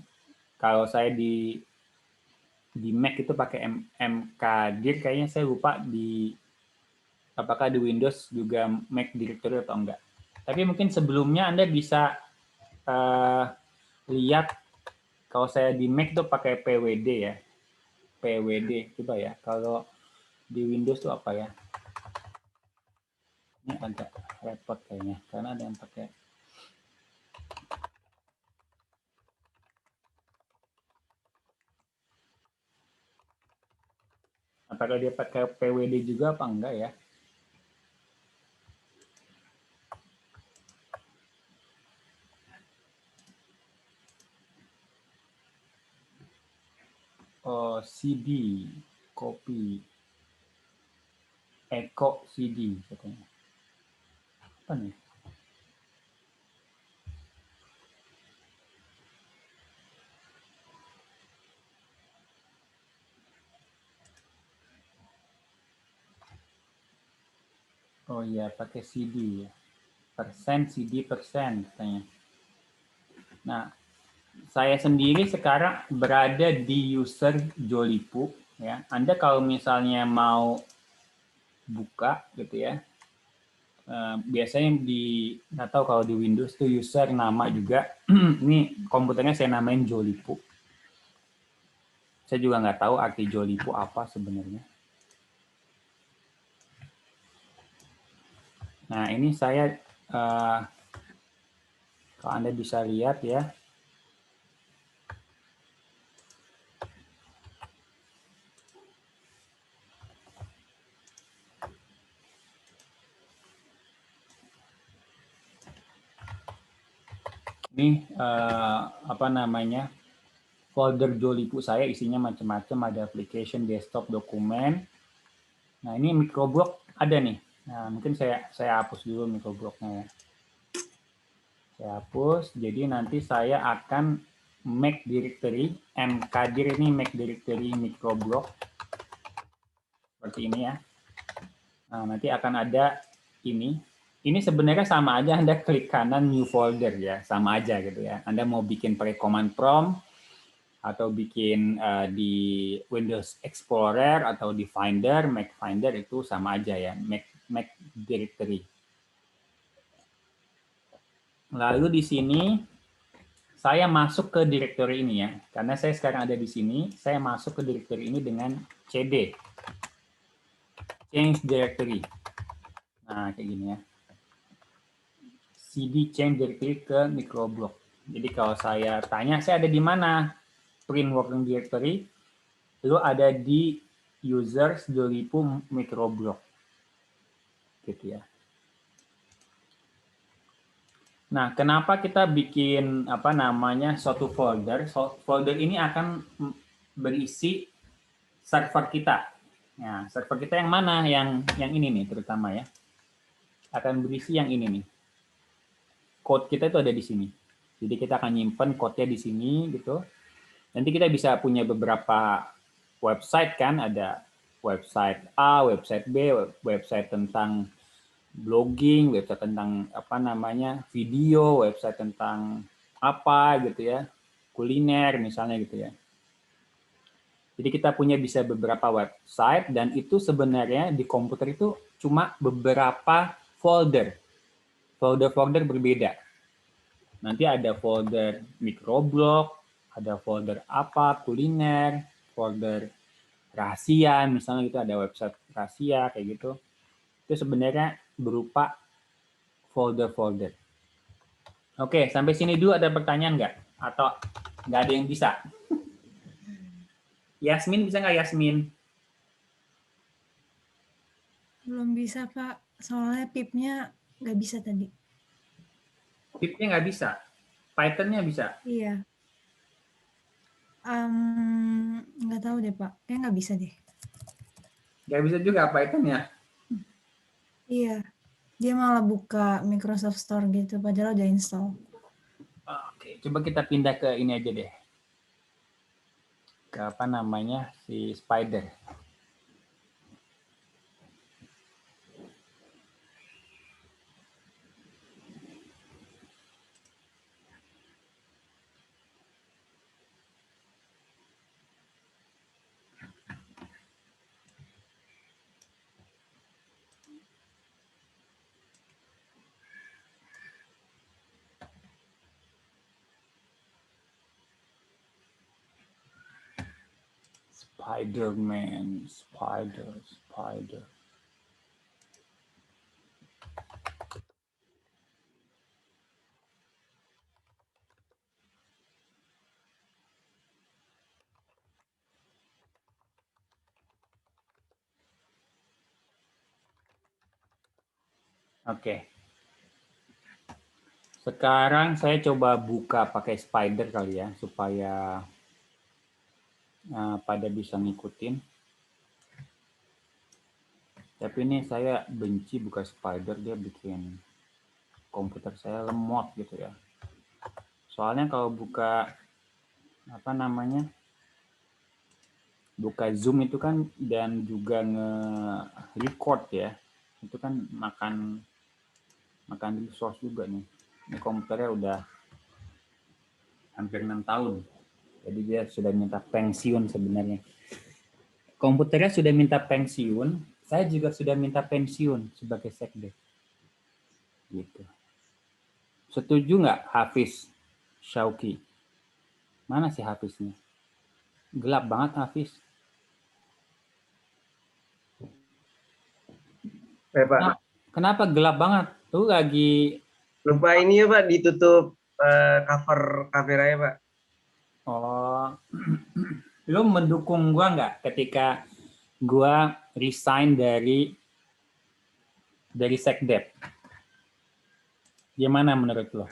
Kalau saya di Mac itu pakai mkdir, kayaknya saya lupa apakah di Windows juga Make Directory atau enggak. Tapi mungkin sebelumnya Anda bisa lihat kalau saya di Mac itu pakai pwd ya. pwd, coba ya. Kalau di Windows itu apa ya? Ini agak repot kayaknya, karena ada yang pakai. Apakah dia pakai pwd juga apa enggak ya? Oh, CD, copy, echo CD katanya. Apa nih? Oh iya, pakai CD ya. Persen, CD persen katanya. Nah, saya sendiri sekarang berada di user Jolipu ya. Anda kalau misalnya mau buka gitu ya, biasanya nggak tahu kalau di Windows tuh user nama juga. Ini komputernya saya namain Jolipu. Saya juga nggak tahu arti Jolipu apa sebenarnya. Nah, ini saya kalau Anda bisa lihat ya. Ini apa namanya? Folder Jolipu saya isinya macam-macam, ada application, desktop, dokumen. Nah, ini microblog ada nih. Nah, mungkin saya hapus dulu microblognya ya. Saya hapus, jadi nanti saya akan make directory, mkdir ini make directory microblog. Seperti ini ya. Nah, nanti akan ada ini. Ini sebenarnya sama aja Anda klik kanan new folder ya, sama aja gitu ya. Anda mau bikin pakai command prompt, atau bikin di Windows Explorer atau di Finder, Mac Finder itu sama aja ya, Mac Directory. Lalu di sini saya masuk ke directory ini ya, karena saya sekarang ada di sini, saya masuk ke directory ini dengan CD, change directory. Nah kayak gini ya, CD change directory ke microblog. Jadi kalau saya tanya saya ada di mana, print working directory, itu ada di users Jolipu microblog gitu ya. Nah, kenapa kita bikin apa namanya suatu folder? Folder ini akan berisi server kita. Nah, server kita yang mana? Yang ini nih terutama ya. Akan berisi yang ini nih. Code kita itu ada di sini. Jadi kita akan nyimpen code-nya di sini gitu. Nanti kita bisa punya beberapa website kan, ada website A, website B, website tentang blogging, website tentang apa namanya video, website tentang apa gitu ya, kuliner misalnya gitu ya. Jadi kita punya bisa beberapa website dan itu sebenarnya di komputer itu cuma beberapa folder berbeda. Nanti ada folder microblog, ada folder apa, kuliner, folder rahasia, misalnya gitu ada website rahasia kayak gitu. Itu sebenarnya berupa folder-folder. Oke, sampai sini dulu ada pertanyaan nggak? Atau nggak ada yang bisa? Yasmin bisa nggak Yasmin? Belum bisa, Pak. Soalnya pipnya nggak bisa tadi. Pip-nya nggak bisa. Python-nya bisa. Iya. Nggak tahu deh, Pak. Kayak nggak bisa deh. Nggak bisa juga Python-nya. Iya. Dia malah buka Microsoft Store gitu, padahal udah install. Oke, coba kita pindah ke ini aja deh. Ke apa namanya, si Spider. Spider-Man, Spider. Oke. Sekarang saya coba buka pakai Spider kali ya, supaya pada bisa ngikutin. Tapi ini saya benci buka Spider, dia bikin komputer saya lemot gitu ya. Soalnya kalau buka apa namanya, buka Zoom itu kan dan juga nge-record ya, itu kan makan resource juga nih. Ini komputernya udah hampir 6 tahun, jadi dia sudah minta pensiun sebenarnya. Komputernya sudah minta pensiun, saya juga sudah minta pensiun sebagai sekde. Gitu. Setuju nggak Hafiz Syauqi? Mana sih Hafiznya? Gelap banget Hafiz. Pak. Kenapa gelap banget? Tuh lagi Lupa ini ya Pak, ditutup cover kameranya Pak. Oh, lu mendukung gua nggak ketika gua resign dari Sekdep? Gimana menurut lo?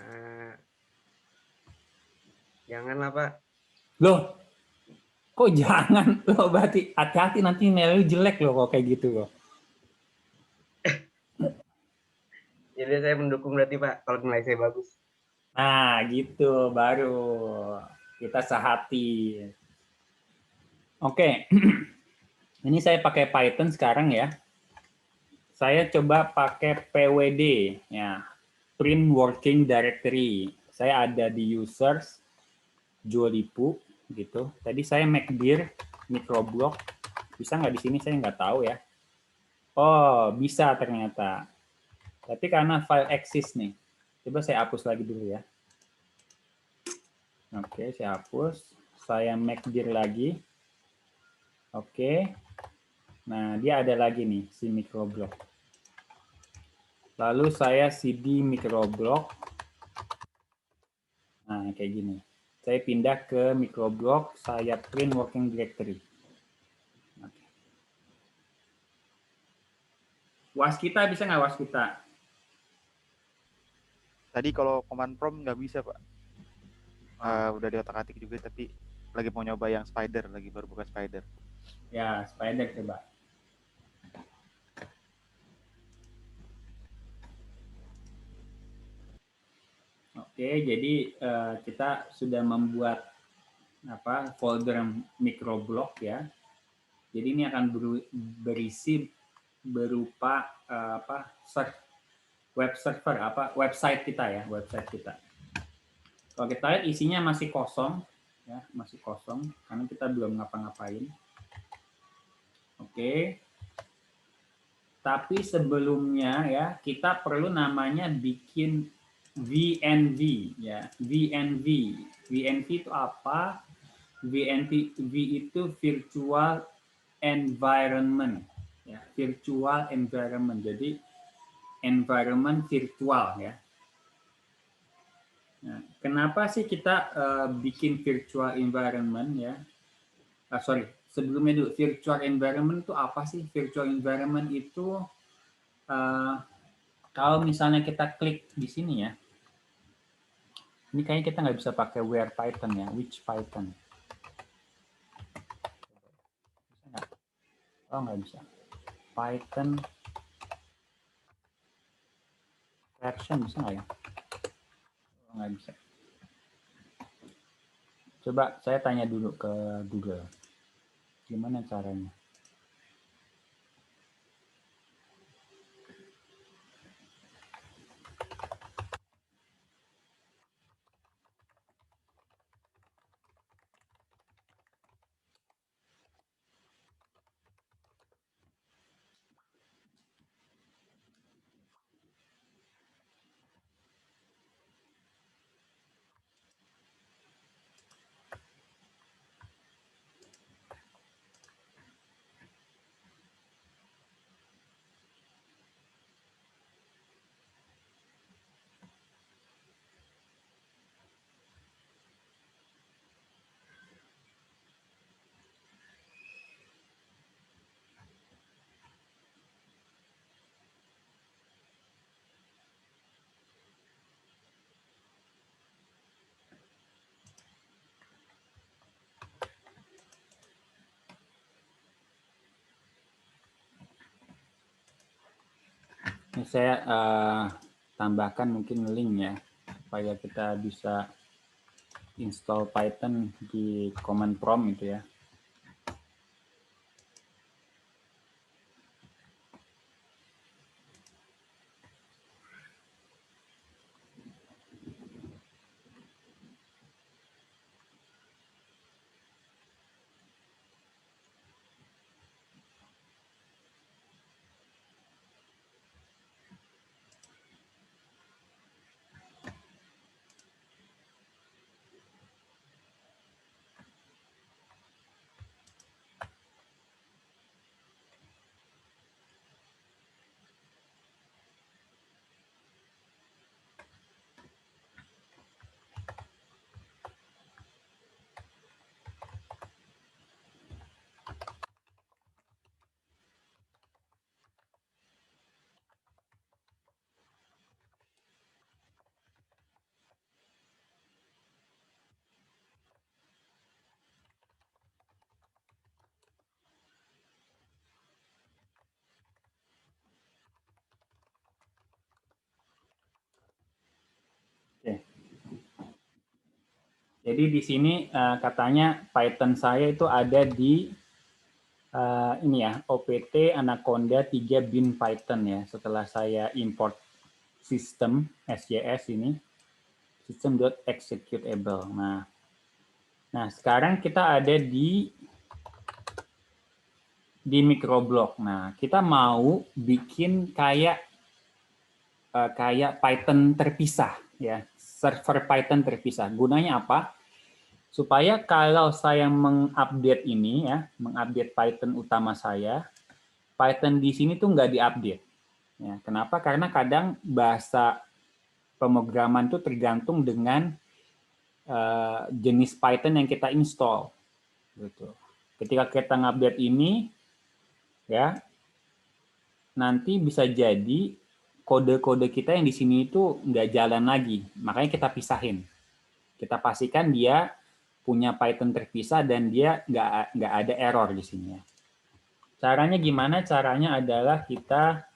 Janganlah Pak. Loh, kok jangan? Lo berarti hati-hati nanti nilai lu jelek lo kok kayak gitu lo. Jadi saya mendukung berarti Pak, kalau nilai saya bagus. Nah, gitu baru kita sehati. Oke, ini saya pakai Python sekarang ya. Saya coba pakai PWD, ya, print working directory. Saya ada di users, Jolipu, gitu. Tadi saya MacDir, microblog. Bisa nggak di sini? Saya nggak tahu ya. Oh, bisa ternyata. Tapi karena file exist nih. Coba saya hapus lagi dulu ya. Oke, saya hapus. Saya MacDir lagi. Oke. Nah, dia ada lagi nih, si microblog. Lalu saya cd microblog. Nah, kayak gini. Saya pindah ke microblog, saya print working directory. Oke. Waskita bisa nggak Waskita? Tadi kalau command prompt nggak bisa Pak. Udah di otak-atik juga, tapi lagi mau nyoba yang Spider, lagi baru buka Spider. Ya, Spider coba. Oke, jadi kita sudah membuat folder microblog ya. Jadi ini akan berisi berupa web server website kita ya, website kita. Kalau kita lihat isinya masih kosong, ya, masih kosong karena kita belum ngapa-ngapain. Oke. Tapi sebelumnya ya kita perlu namanya bikin VNV ya. VNV. VNV itu apa? VNV itu virtual environment ya, virtual environment. Jadi environment virtual ya. Nah, kenapa sih kita bikin virtual environment ya? Sorry, sebelumnya dulu, virtual environment itu apa sih? Virtual environment itu kalau misalnya kita klik di sini ya, ini kayaknya kita nggak bisa pakai where Python ya, which Python. Bisa nggak? Oh, nggak bisa. Python version bisa nggak ya? Oh, nggak bisa. Coba saya tanya dulu ke Google. Gimana caranya? Ini saya tambahkan mungkin link ya, supaya kita bisa install Python di command prompt gitu ya. Oke. Jadi di sini katanya Python saya itu ada di ini ya, OPT Anaconda 3 bin Python ya. Setelah saya import system SJS ini, system.executable. Nah, sekarang kita ada di microblok. Nah, kita mau bikin kayak Python terpisah ya, server Python terpisah. Gunanya apa? Supaya kalau saya mengupdate ini ya, mengupdate Python utama saya, Python di sini tuh nggak diupdate. Ya, kenapa? Karena kadang bahasa pemrograman itu tergantung dengan jenis Python yang kita install. Gitu. Ketika kita ngupdate ini, ya, nanti bisa jadi kode-kode kita yang di sini itu nggak jalan lagi. Makanya kita pisahin. Kita pastikan dia punya Python terpisah dan dia nggak ada error di sini. Caranya gimana? Caranya adalah kita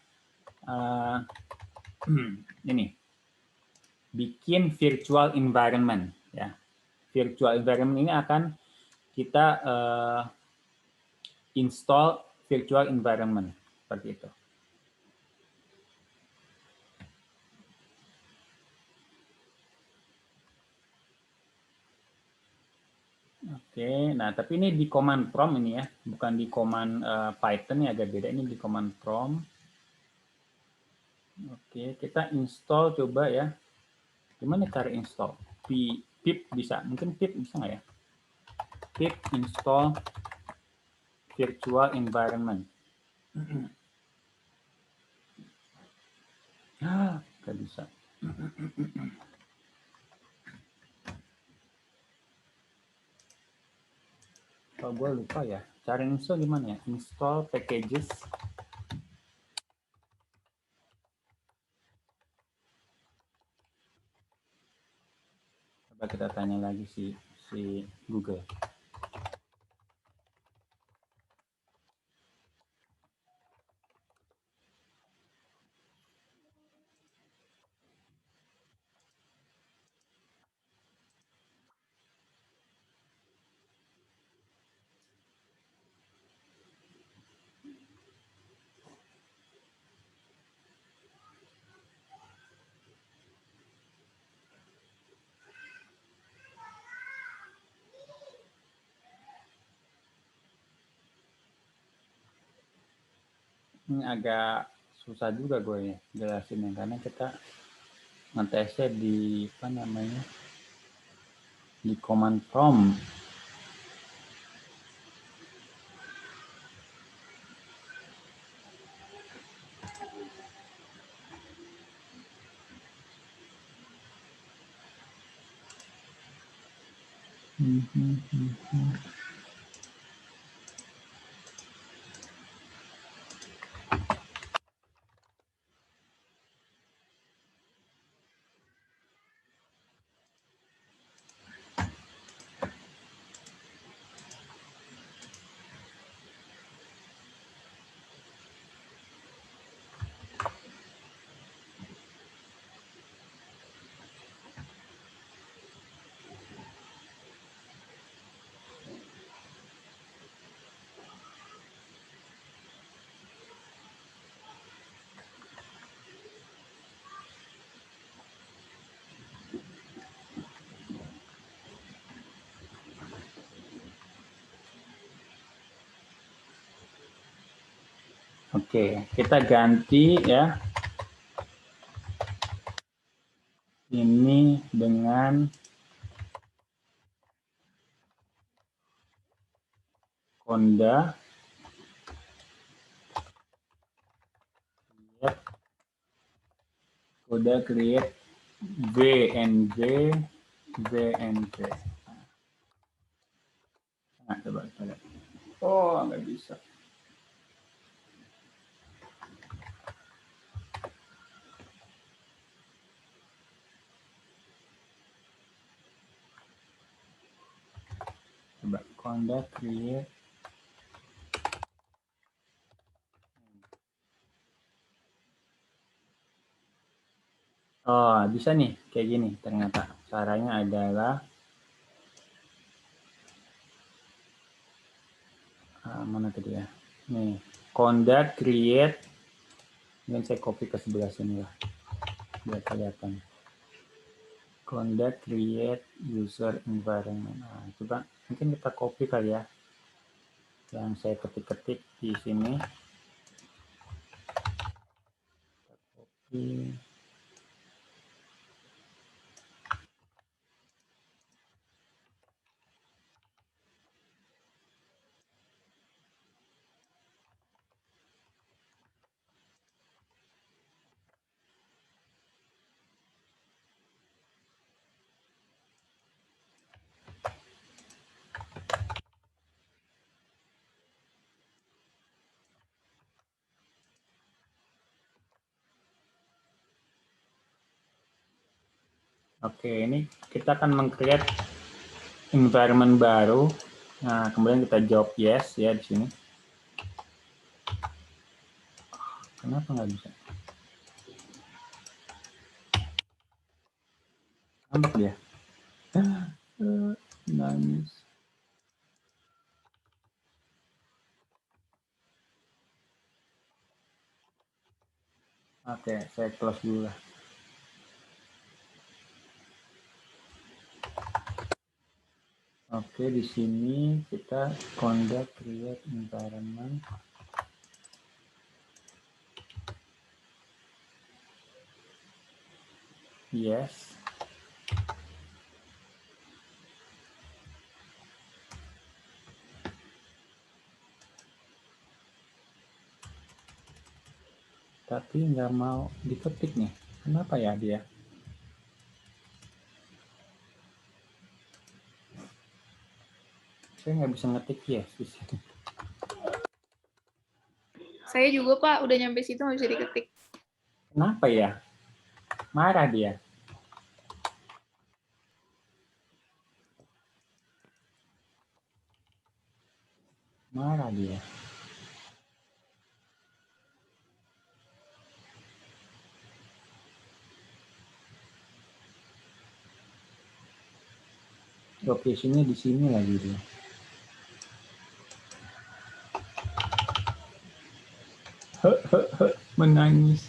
ini bikin virtual environment. Ya, virtual environment ini akan kita install virtual environment seperti itu. Oke, nah tapi ini di command prompt ini ya, bukan di command Python ya, agak beda, ini di command prompt. Oke, kita install coba ya. Gimana cara install? Pip bisa, mungkin pip bisa nggak ya? Pip install virtual environment. Nggak bisa. Oh, gue lupa ya. Cara install gimana ya? Install packages. Coba kita tanya lagi si Google. Ini agak susah juga gue ya jelasinnya karena kita ngetesnya di apa namanya di command prompt. Oke, kita ganti ya. Ini dengan Conda create VNV. Nah, coba kita lihat. Oh, nggak bisa. Coba Conda create. Oh, bisa nih kayak gini ternyata. Caranya adalah mana tadi ya? Nih, Conda create. Ini saya copy ke sebelah sini lah. Biar kelihatan. Conda create user environment. Nah, coba mungkin kita copy kali ya. Yang saya ketik-ketik di sini. Copy. Oke, ini kita akan meng-create environment baru. Nah, kemudian kita jawab yes ya di sini. Kenapa nggak bisa? Ngambek dia. Nangis. Oke, saya close dulu lah. Oke, di sini kita conduct create environment. Yes. Tapi nggak mau diketik nih. Kenapa ya dia? Saya nggak bisa ngetik yes di sini. Saya juga Pak, udah nyampe situ nggak bisa diketik. Kenapa ya? Marah dia. Marah dia. Lokasinya di sini lagi dia. Menangis.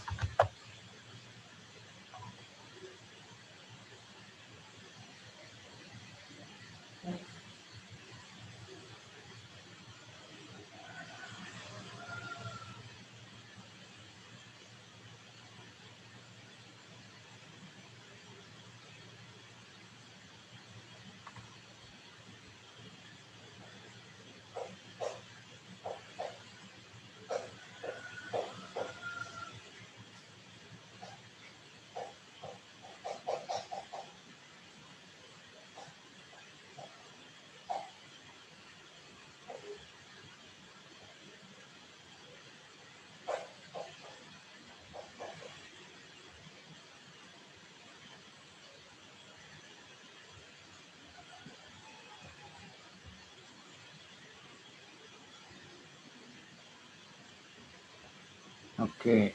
Oke.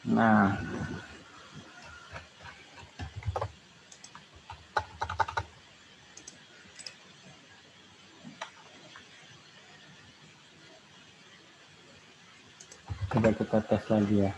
Nah, coba kita tes lagi ya.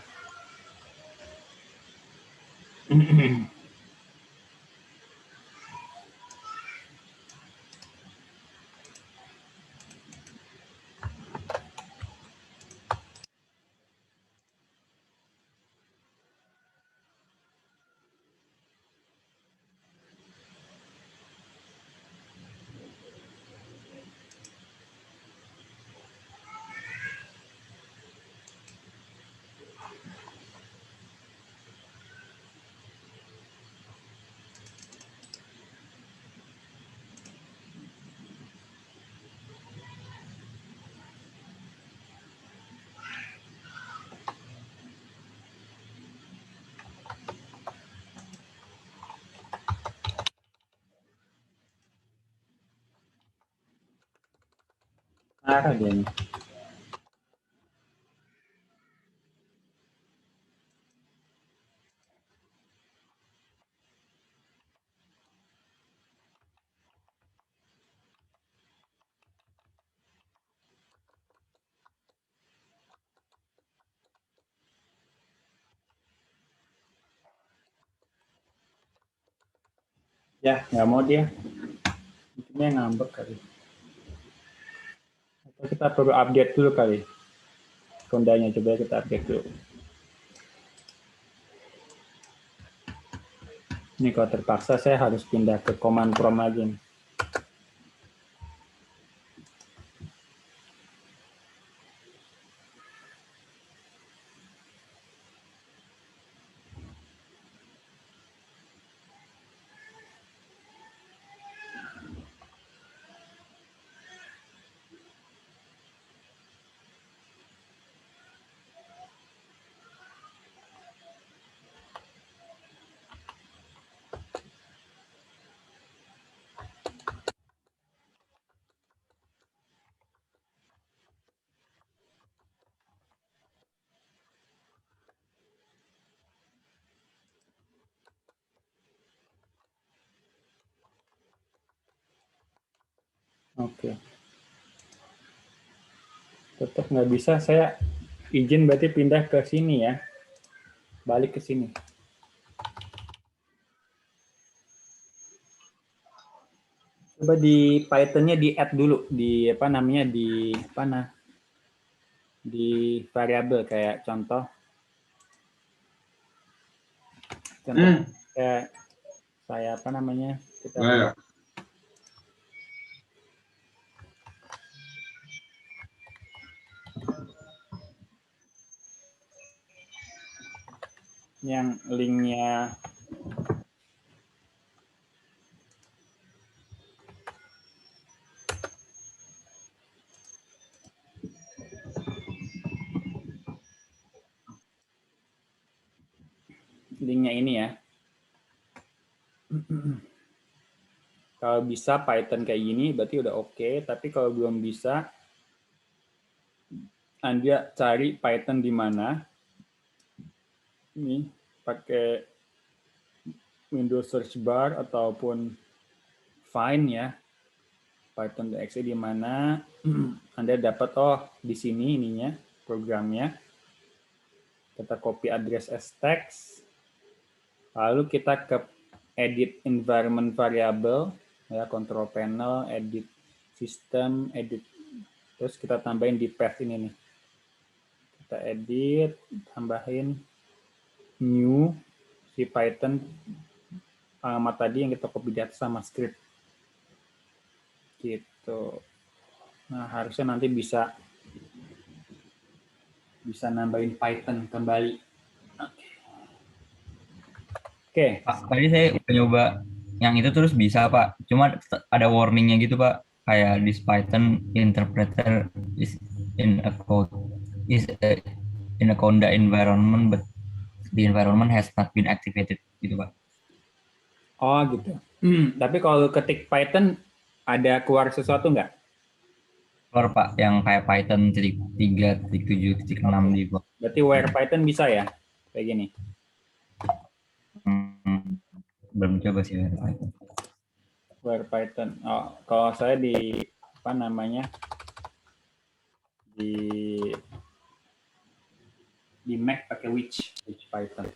Marah dia nih. Ya, nggak mau dia. Mungkin ngambek kali. Atau kita perlu update dulu kali. Kondanya coba kita update dulu. Ini kalau terpaksa saya harus pindah ke command prompt lagi nih. Oke. Tetap nggak bisa, saya izin berarti pindah ke sini ya. Balik ke sini. Coba di Python-nya di add dulu di apa namanya di variabel kayak contoh kayak saya apa namanya kita buat yang linknya ini ya. Kalau bisa Python kayak gini berarti udah oke, tapi kalau belum bisa Anda cari Python di mana. Ini pakai Windows search bar ataupun find ya. Python.exe di mana Anda dapat di sini ininya programnya. Kita copy address as text. Lalu kita ke edit environment variable ya, control panel, edit system, edit, terus kita tambahin di path ini nih. Kita edit, tambahin new si Python alamat tadi yang kita copy data sama script. Gitu. Nah, harusnya nanti bisa nambahin Python kembali. Oke. Pak, tadi saya udah nyoba yang itu terus bisa Pak. Cuma ada warningnya gitu Pak. Kayak this Python interpreter is in a code in a Conda environment, but the environment has not been activated gitu Pak. Oh gitu. Tapi kalau ketik Python ada keluar sesuatu nggak? Keluar Pak, yang kayak Python 3.7.6 di bawah. Berarti where Python bisa ya? Kayak gini. Belum coba sih where Python. Where Python. Oh, kalau saya di apa namanya? Di Mac pakai which Python.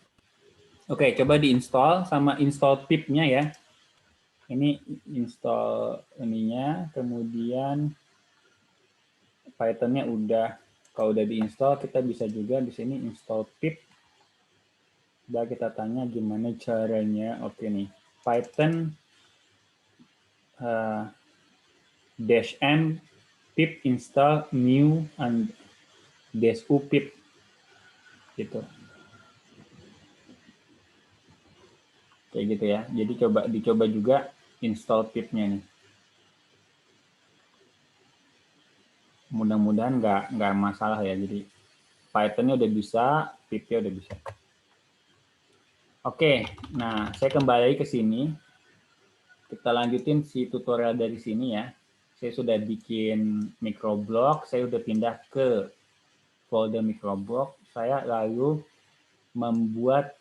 Oke, coba diinstal sama install pip-nya ya. Ini install ininya, kemudian Python-nya udah. Kalau udah diinstal, kita bisa juga di sini install pip. Udah kita tanya gimana caranya. Oke nih, Python -m pip install new and -u pip gitu. Kayak gitu ya. Jadi dicoba juga install pip-nya nih. Mudah-mudahan nggak masalah ya. Jadi Python-nya udah bisa, pip-nya udah bisa. Oke, nah saya kembali ke sini. Kita lanjutin si tutorial dari sini ya. Saya sudah bikin microblog, saya udah pindah ke folder microblog. Saya lalu membuat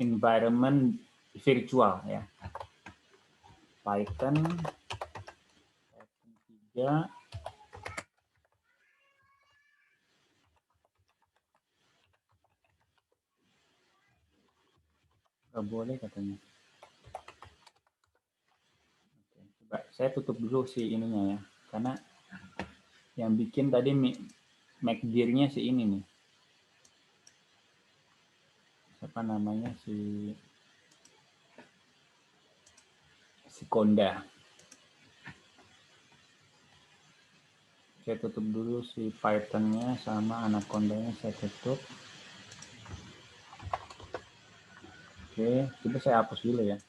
environment virtual ya. Python 3 nggak boleh katanya. Oke, coba saya tutup dulu si ininya ya, karena yang bikin tadi MacDir-nya si ini nih. Siapa namanya si Conda. Saya tutup dulu si Python-nya sama Anaconda-nya saya tutup. Oke, coba saya hapus dulu ya.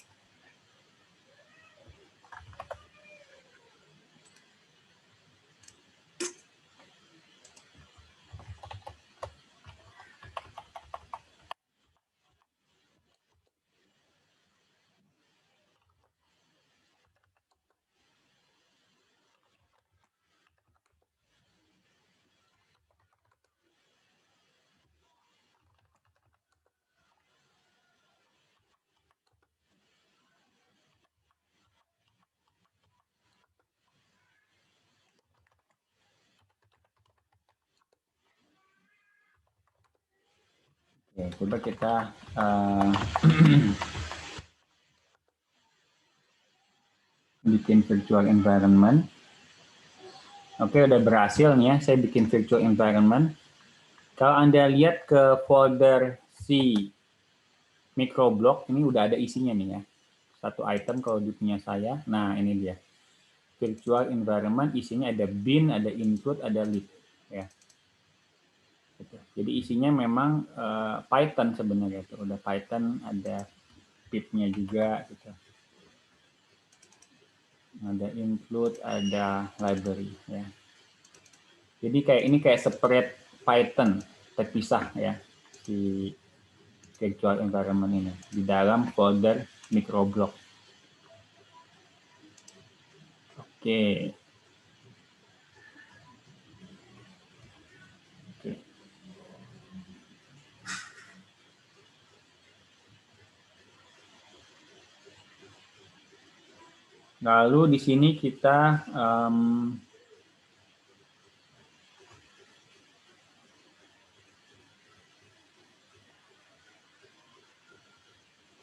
Oke, coba kita bikin virtual environment. Oke, udah berhasil nih ya, saya bikin virtual environment. Kalau Anda lihat ke folder C microblog, ini udah ada isinya nih ya. Satu item kalau di punya saya. Nah, ini dia. Virtual environment, isinya ada bin, ada include, ada lib. Ya. Jadi isinya memang Python sebenarnya. Udah Python, ada pip-nya juga. Gitu. Ada include, ada library. Ya. Jadi ini kayak separate Python, terpisah ya. Si virtual environment ini di dalam folder microblog. Oke. Oke. Lalu di sini kita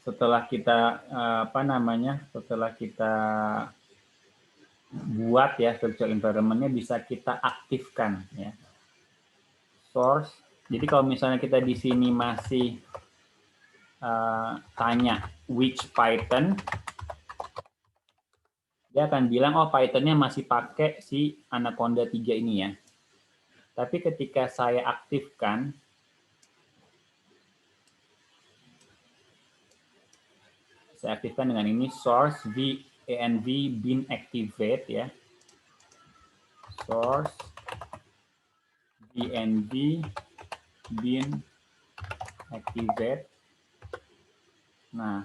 setelah kita setelah kita buat ya virtual environment-nya, bisa kita aktifkan ya. Source. Jadi kalau misalnya kita di sini masih tanya which Python, dia akan bilang oh Python-nya masih pakai si Anaconda 3 ini ya. Tapi ketika saya aktifkan, dengan ini source env bin activate ya. Source env bin activate. Nah,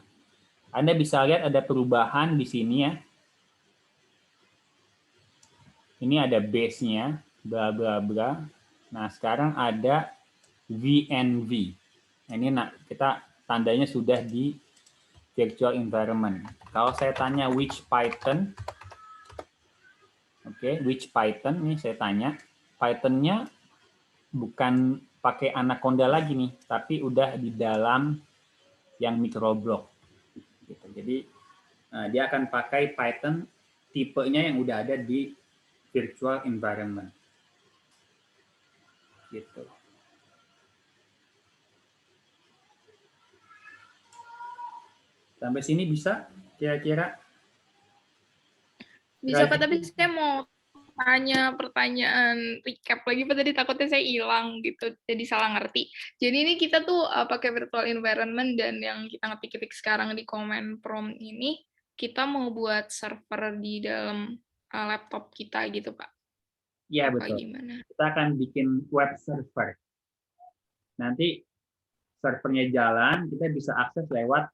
Anda bisa lihat ada perubahan di sini ya. Ini ada base-nya, bla bla bla. Nah, sekarang ada VNV. Ini kita tandanya sudah di virtual environment. Kalau saya tanya which Python, which Python, ini saya tanya, Python-nya bukan pakai Anaconda lagi nih, tapi udah di dalam yang microblog. Gitu. Jadi dia akan pakai Python tipenya yang udah ada di virtual environment. Gitu. Sampai sini bisa kira-kira? Bisa Pak, tapi saya mau tanya pertanyaan recap lagi Pak, tadi takutnya saya hilang gitu, jadi salah ngerti. Jadi ini kita tuh pakai virtual environment, dan yang kita ngetik-ketik sekarang di command prompt ini, kita mau buat server di dalam laptop kita gitu Pak? Iya betul. Gimana? Kita akan bikin web server. Nanti servernya jalan, kita bisa akses lewat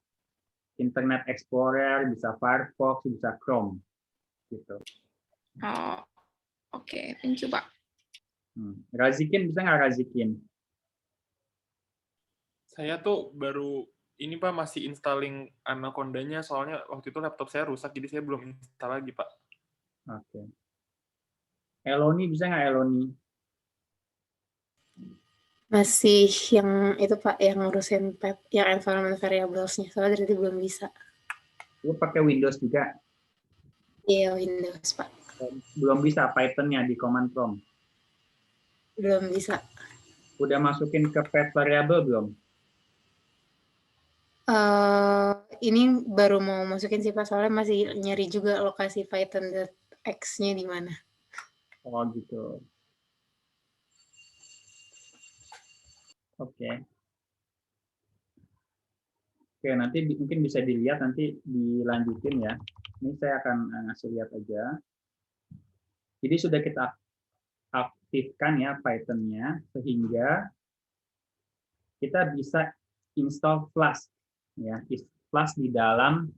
Internet Explorer, bisa Firefox, bisa Chrome. Gitu. Oh, oke. Thank you, Pak. Razikin, bisa nggak Razikin? Saya tuh baru ini Pak, masih installing Anaconda-nya, soalnya waktu itu laptop saya rusak, jadi saya belum install lagi Pak. Oke. Eloni, bisa nggak Eloni? Masih yang itu Pak, yang ngurusin yang environment variables-nya, soalnya dari itu belum bisa. Lu pakai Windows juga? Iya, Windows Pak. Belum bisa Python-nya di command prompt? Belum bisa. Udah masukin ke path variable belum? Ini baru mau masukin sih Pak, soalnya masih nyari juga lokasi Python.x-nya di mana. Oh gitu. Oke. Oke, nanti mungkin bisa dilihat, nanti dilanjutin ya. Ini saya akan ngasih lihat aja. Jadi sudah kita aktifkan ya Python-nya, sehingga kita bisa install Flask ya, Flask di dalam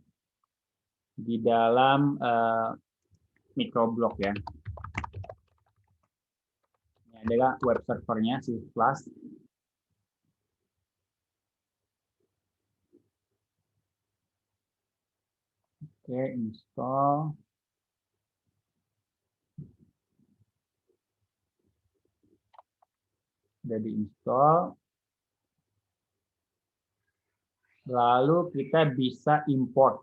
microblog ya. Ini adalah web servernya si Flask. Oke, install. Sudah diinstall. Lalu kita bisa import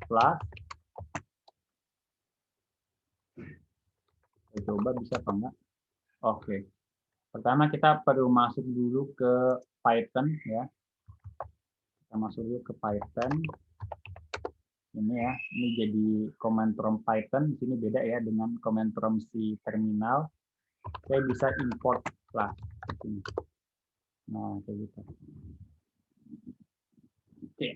Flask. Kita coba bisa apa enggak. Oke. Pertama kita perlu masuk dulu ke Python ya. Kita masuk dulu ke Python. Ini ya, ini jadi command prompt Python. Di sini beda ya dengan command prompt si terminal. Saya bisa import class. Nah, kayak gitu. Oke.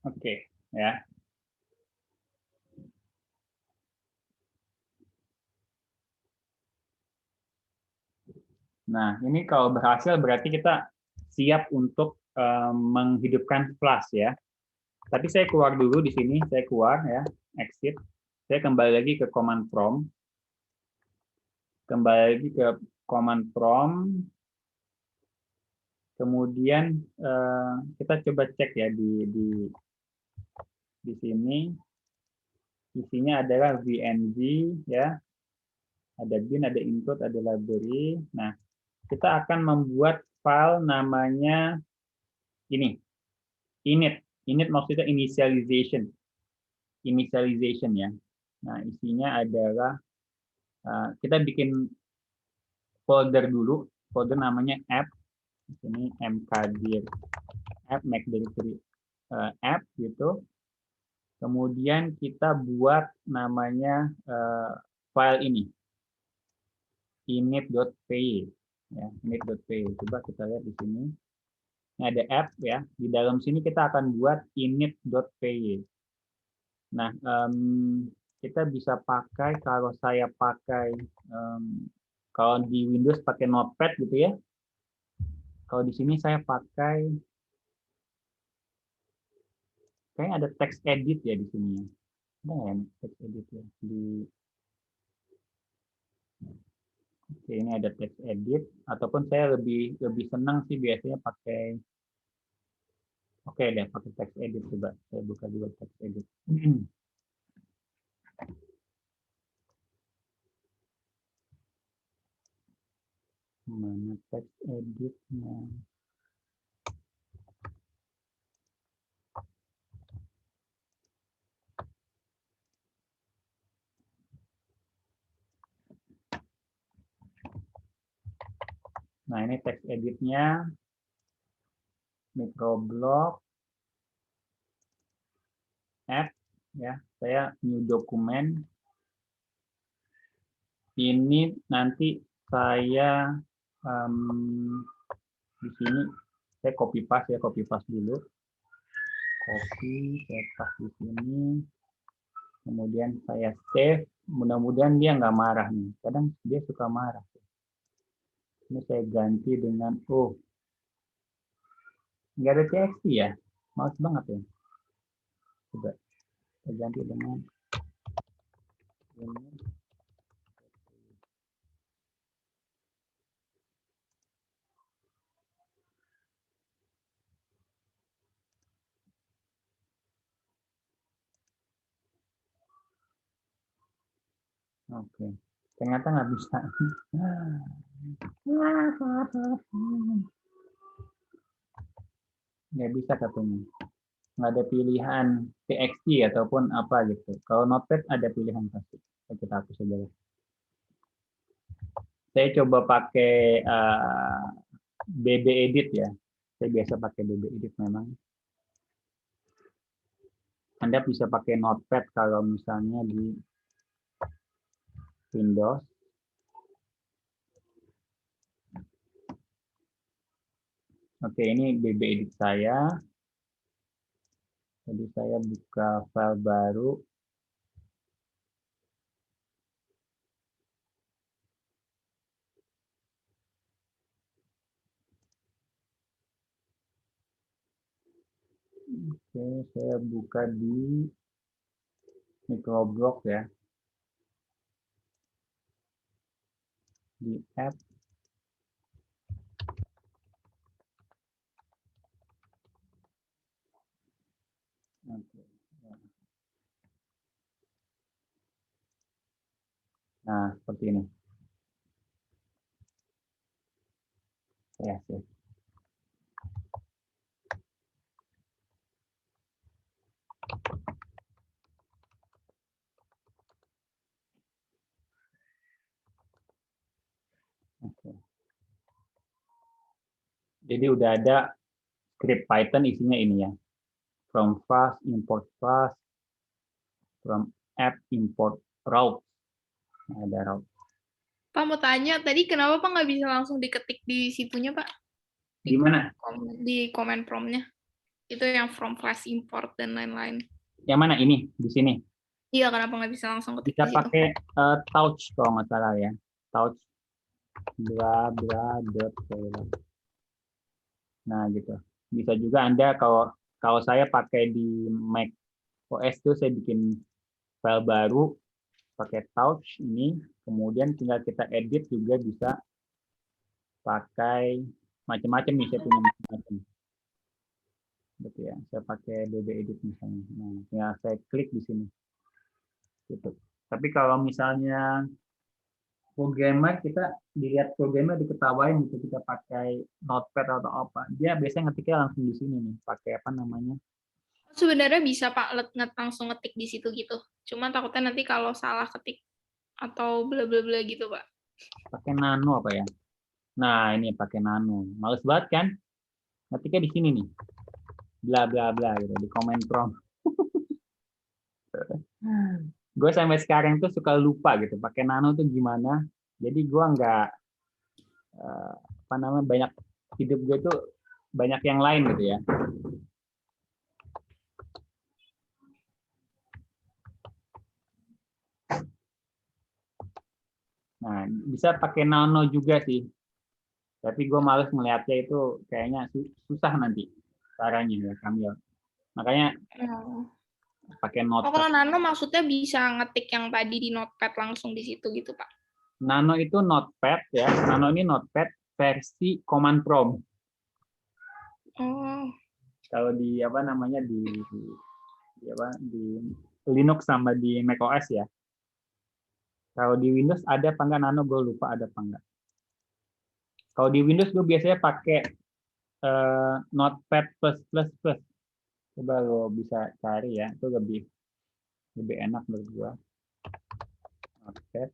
Oke, ya. Nah, ini kalau berhasil berarti kita siap untuk menghidupkan Flash ya. Tapi saya keluar dulu di sini, saya keluar ya, exit. Saya kembali lagi ke command prompt. Kembali lagi ke command prompt. Kemudian kita coba cek ya di sini. Isinya adalah VNG ya. Ada bin, ada input, ada library. Nah, kita akan membuat file namanya ini. Init. Init maksudnya initialization. Initialization ya. Nah, isinya adalah kita bikin folder dulu. Folder namanya app. Di sini mkdir app, make directory app gitu. Kemudian kita buat namanya file ini. init.py ya, init.py. Coba kita lihat di sini. Ini ada app ya. Di dalam sini kita akan buat init.py. Nah, kita bisa pakai kalau saya pakai kalau di Windows pakai Notepad gitu ya. Kalau di sini saya pakai kayaknya ada text edit ya di sini. Ada ya text edit ya di. Oke, ini ada text edit ataupun saya lebih senang sih biasanya pakai. Oke deh, pakai text edit coba. Saya buka juga text edit. Mana text editnya? Nah, ini text editnya. Microblog. App. Ya, saya new dokumen. Ini nanti saya di sini saya copy paste dulu. Copy, saya paste di sini. Kemudian saya save. Mudah-mudahan dia nggak marah nih. Kadang dia suka marah. Ini saya ganti dengan nggak ada TXT ya. Males banget ya. Coba saya ganti dengan ini. Oke, ternyata nggak bisa. Nggak bisa katanya. Nggak ada pilihan TXT ataupun apa gitu. Kalau Notepad ada pilihan pasti. Kita hapus saja. Saya coba pakai BB Edit ya. Saya biasa pakai BB Edit memang. Anda bisa pakai Notepad kalau misalnya di Windows. Oke, ini BB edit saya. Jadi saya buka file baru. Oke, saya buka di microblog ya. Di app. Oke. Nah, seperti ini. Ya, sih. Oke. Jadi udah ada script Python isinya ini ya. From fast, import fast, from app, import route. Nah, ada route. Pak mau tanya, tadi kenapa Pak nggak bisa langsung diketik di situnya Pak? Di mana? Di command prompt-nya. Itu yang from flash import dan lain-lain. Yang mana ini? Di sini. Iya, kenapa nggak bisa langsung ketik Bisa di situ? pakai touch kalau nggak salah ya. Touch bla bla dot. Nah gitu. Bisa juga Anda kalau saya pakai di Mac OS tuh saya bikin file baru pakai touch ini, kemudian tinggal kita edit juga bisa pakai macam-macam nih, saya punya macam-macam. Gitu ya. Saya pakai BB edit misalnya. Nah, ya saya klik di sini. Gitu. Tapi kalau misalnya programmer, kita dilihat programmer diketawain gitu, kita pakai notepad atau apa, dia biasanya ngetiknya langsung di sini nih, pakai apa namanya. Sebenarnya bisa Pak langsung ngetik di situ gitu. Cuma takutnya nanti kalau salah ketik atau bla bla bla gitu Pak. Pakai nano apa ya? Nah ini pakai nano, males banget kan? Ngetiknya di sini nih, bla bla bla gitu di comment prompt. Gue sampai sekarang tuh suka lupa gitu, pakai nano tuh gimana. Jadi gue nggak apa namanya, banyak hidup gue tuh banyak yang lain gitu ya. Nah, bisa pakai nano juga sih. Tapi gue males melihatnya, itu kayaknya susah nanti caranya ya, Kamil. Makanya pakai Oh, notepad. kalau nano maksudnya bisa ngetik yang tadi di notepad langsung di situ gitu Pak? Nano itu notepad ya. Nano ini notepad versi command prompt. Oh. Kalau di apa namanya di Linux sama di macOS ya. Kalau di Windows ada apa enggak nano, gue lupa ada apa enggak. Kalau di Windows gue biasanya pakai notepad plus. Coba lo bisa cari ya, itu lebih enak menurut gue. Notepad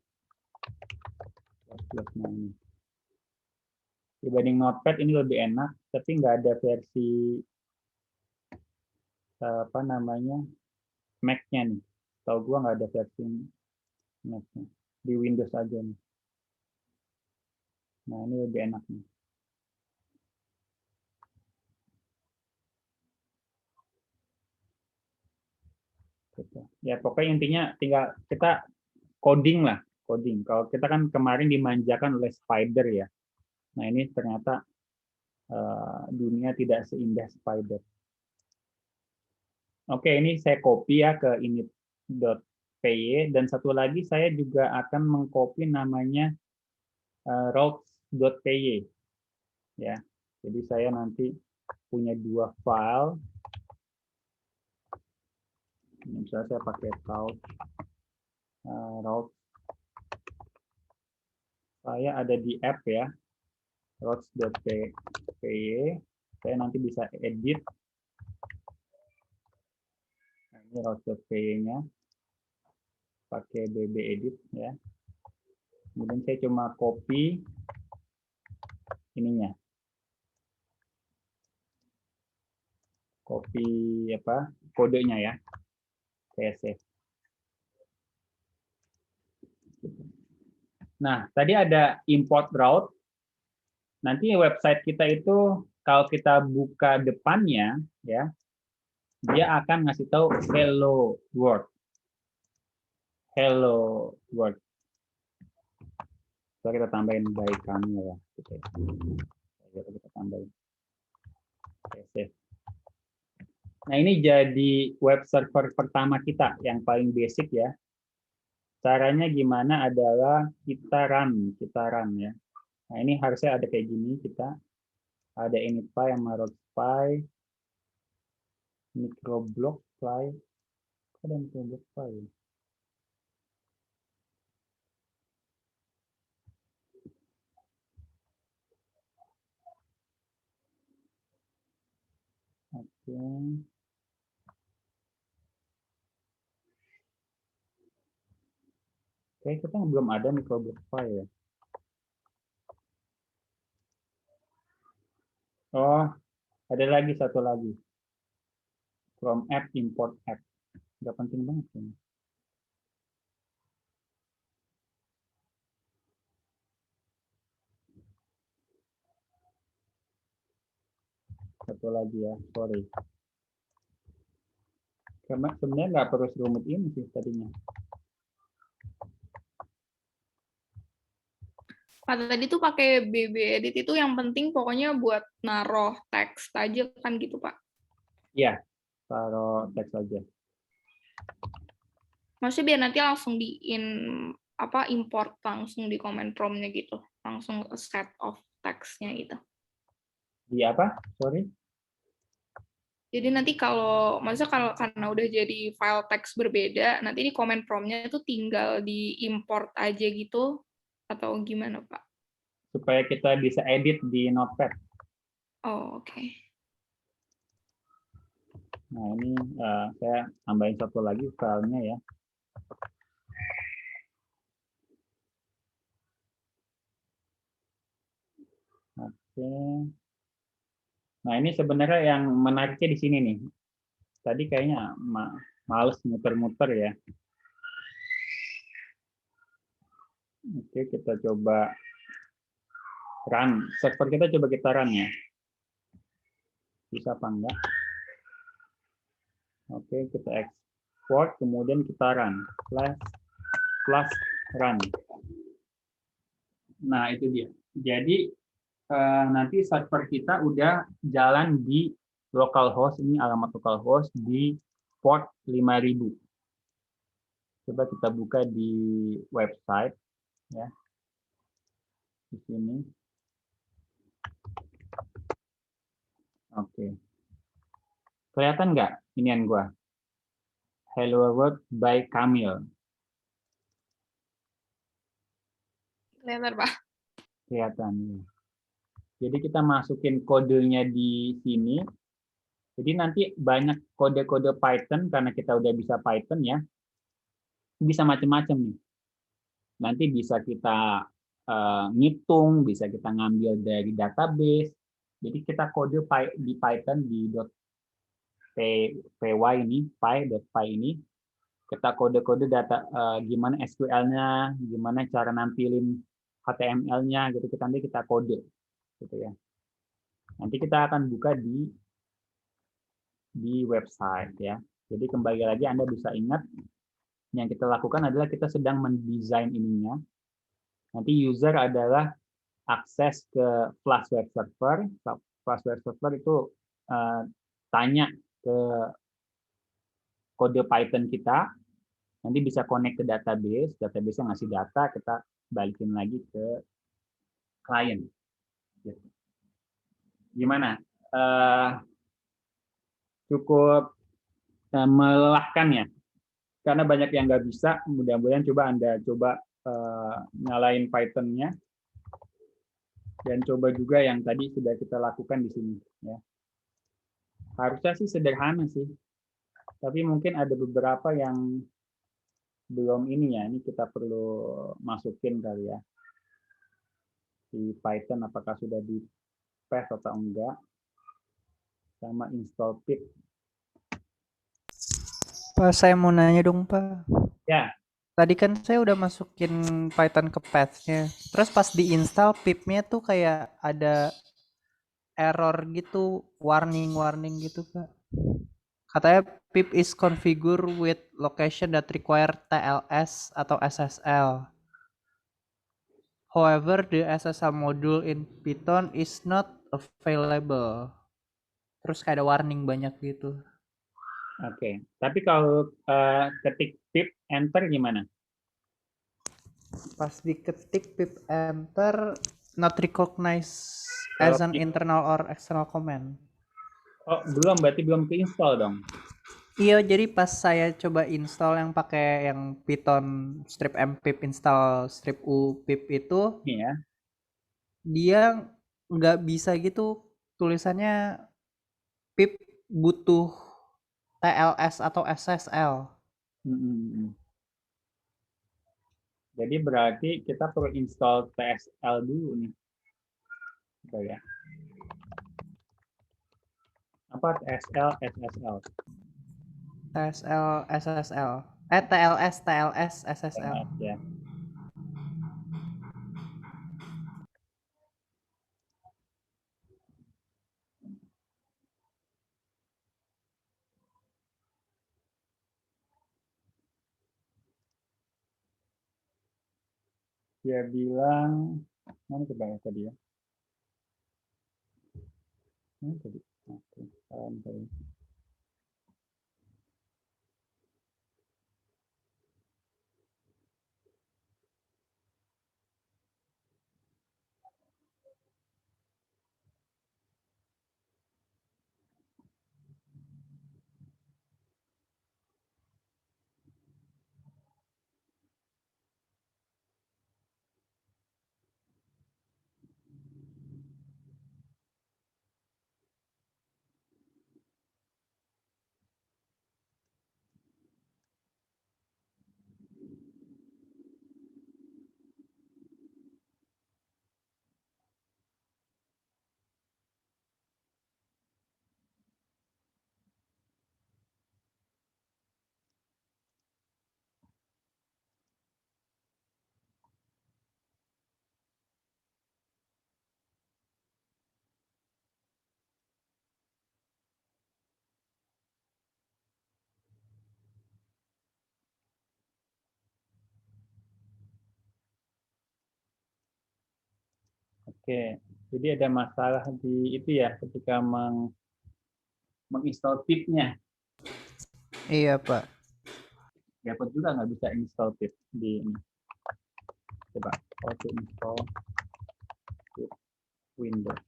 plus. Nah ini. Dibanding notepad ini lebih enak, tapi nggak ada versi apa namanya Mac-nya nih. Tahu gue nggak ada versi Mac-nya. Di Windows aja nih. Nah ini lebih enak nih. Gitu. Ya pokoknya intinya tinggal kita coding lah, coding. Kalau kita kan kemarin dimanjakan oleh Spider ya. Nah ini ternyata dunia tidak seindah Spider. Oke, ini saya copy ya ke init.py, dan satu lagi saya juga akan mengcopy namanya routes.py ya. Jadi saya nanti punya dua file. Misalnya saya pakai routes. Saya ada di app ya, routes.py. Saya nanti bisa edit. Nah, ini routes.py-nya pakai BB edit ya. Kemudian saya cuma copy ininya. Copy apa? Kodenya ya. Saya save. Nah, tadi ada import route. Nanti website kita itu kalau kita buka depannya, ya, dia akan ngasih tahu hello world. Hello world. Coba kita tambahin by kami ya. Kita tambahin. Oke, save. Nah, ini jadi web server pertama kita yang paling basic ya. Caranya gimana adalah kita run ya. Nah, ini harusnya ada kayak gini, kita ada initpy sama roadpy, microblock py, ada microblock py. Oke. Oke, kita belum ada microblock py ya. Oh, ada lagi satu lagi. From app import app. Nggak penting banget ini. Satu lagi ya, sorry. Karena sebenarnya nggak perlu serumit ini sih tadinya. Tadi tuh pakai BB Edit itu yang penting pokoknya buat naruh teks aja kan gitu, Pak? Iya, taruh teks aja. Maksudnya biar nanti langsung import langsung di command prompt-nya gitu. Langsung set of text-nya gitu. Di apa? Sorry. Jadi nanti maksudnya karena udah jadi file teks berbeda, nanti di command prompt-nya itu tinggal di import aja gitu, atau gimana, Pak? Supaya kita bisa edit di Notepad. Oh, oke. Nah, ini saya tambahin satu lagi filenya ya. Oke. Nah, ini sebenarnya yang menariknya di sini nih. Tadi kayaknya males muter-muter ya. Oke, kita coba run. Server kita coba kita run ya. Bisa apa enggak? Oke, kita export, kemudian kita run. Plus run. Nah, itu dia. Jadi, nanti server kita udah jalan di localhost, ini alamat localhost di port 5000. Coba kita buka di website ya. Di sini. Oke. Kelihatan nggak inian gua? Hello World by Kamil. Kelihatan, Pak. Kelihatan ya. Jadi kita masukin kodenya di sini. Jadi nanti banyak kode-kode Python karena kita udah bisa Python ya. Bisa macam-macam nih. Nanti bisa kita ngitung, bisa kita ngambil dari database. Jadi kita kode di Python di .py ini, py.py ini. Kita kode-kode data gimana SQL-nya, gimana cara nampilin HTML-nya gitu. Nanti kita kode gitu ya. Nanti kita akan buka di website ya. Jadi kembali lagi Anda bisa ingat yang kita lakukan adalah kita sedang mendesain ininya. Nanti user adalah akses ke Flash Web Server. Flash Web Server itu tanya ke kode Python kita. Nanti bisa connect ke database. Database-nya ngasih data, kita balikin lagi ke klien. Gimana? Cukup melelahkan ya? Karena banyak yang nggak bisa, mudah-mudahan Anda coba nyalain Python-nya dan coba juga yang tadi sudah kita lakukan di sini ya. Harusnya sih sederhana sih, tapi mungkin ada beberapa yang belum ini ya. Ini kita perlu masukin kali ya di Python, apakah sudah di pass atau enggak, sama install pip. Pak, saya mau nanya dong, Pak. Ya. Tadi kan saya udah masukin Python ke path-nya. Terus pas diinstal pip-nya tuh kayak ada error gitu, warning gitu Pak. Katanya pip is configured with location that require TLS atau SSL. However, the SSL module in Python is not available. Terus kayak ada warning banyak gitu. Oke. Tapi kalau ketik pip enter gimana? Pas diketik pip enter not recognized Kalau as an pip- internal or external command. Oh, berarti belum keinstall dong. Iya, jadi pas saya coba install yang pakai yang Python strip mpip install strip u pip itu, Iya. dia nggak bisa gitu, tulisannya pip butuh TLS atau SSL. Jadi berarti kita perlu install TSL dulu nih. Coba ya. Apa TSL, SSL? TSL, SSL. TLS, SSL. Ya. Dia bilang, mana coba ya tadi ya? Mana tadi? Oke, tadi. Oke, jadi ada masalah di itu ya ketika menginstall pip-nya. Iya, Pak. Dapat juga nggak bisa install pip di ini. Coba, how to install pip Windows.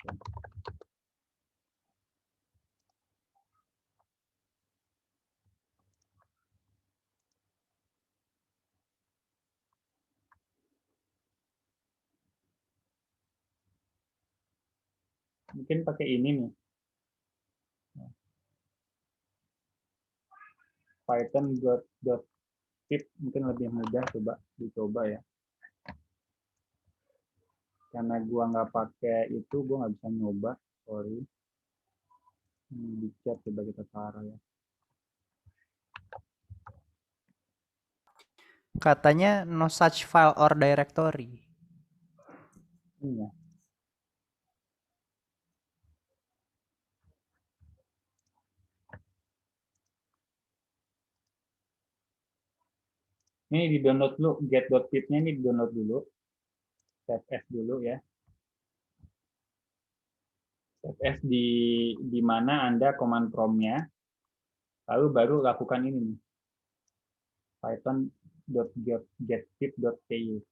Mungkin pakai ini nih. Python.pip mungkin lebih mudah, dicoba ya. Karena gua nggak pakai itu, gua nggak bisa nyoba, sorry. Di chat coba kita taruh ya. Katanya no such file or directory. Iya. Ini di download dulu, get.pip-nya ini di download dulu. Save as dulu ya. Save as di mana Anda command prompt-nya. Lalu baru lakukan ini nih. python.getpip.pu.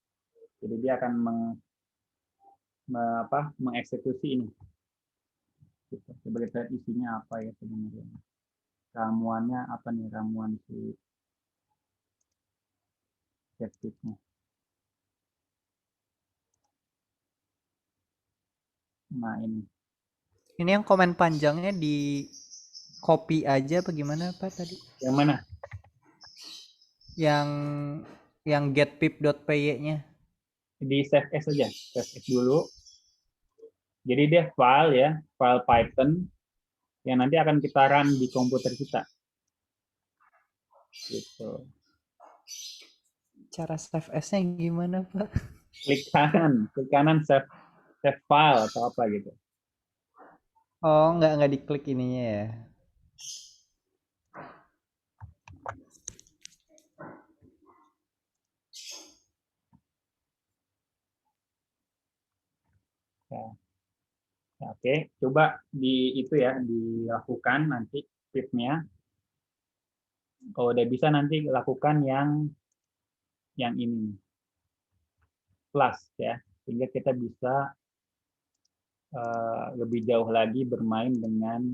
Jadi dia akan mengeksekusi ini. Gitu. Coba kita lihat isinya apa ya sebenarnya. Ramuannya apa nih, ramuan si getpip-nya. Nah ini. Ini yang komen panjangnya di copy aja apa gimana Pak tadi? Yang mana? Yang getpip.py-nya. Di save as saja, save as dulu. Jadi dia file ya, file Python yang nanti akan kita run di komputer kita. Gitu. Cara save as-nya gimana Pak? Klik kanan save file atau apa gitu. Oh, nggak diklik ininya ya. Ya. Oke, coba dilakukan nanti tipsnya. Kalau udah bisa nanti lakukan yang ini plus ya, sehingga kita bisa lebih jauh lagi bermain dengan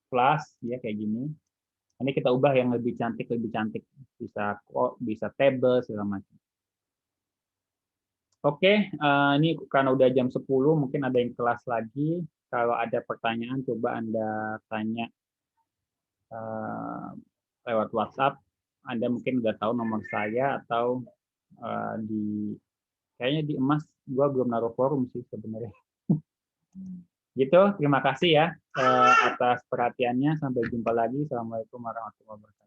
plus ya kayak gini. Ini kita ubah yang lebih cantik, bisa table segala macam. Oke, ini karena udah jam 10, mungkin ada yang kelas lagi. Kalau ada pertanyaan, coba Anda tanya lewat WhatsApp. Anda mungkin udah tahu nomor saya atau kayaknya di emas, gua belum naruh forum sih sebenarnya. Gitu, terima kasih ya atas perhatiannya. Sampai jumpa lagi. Assalamualaikum warahmatullahi wabarakatuh.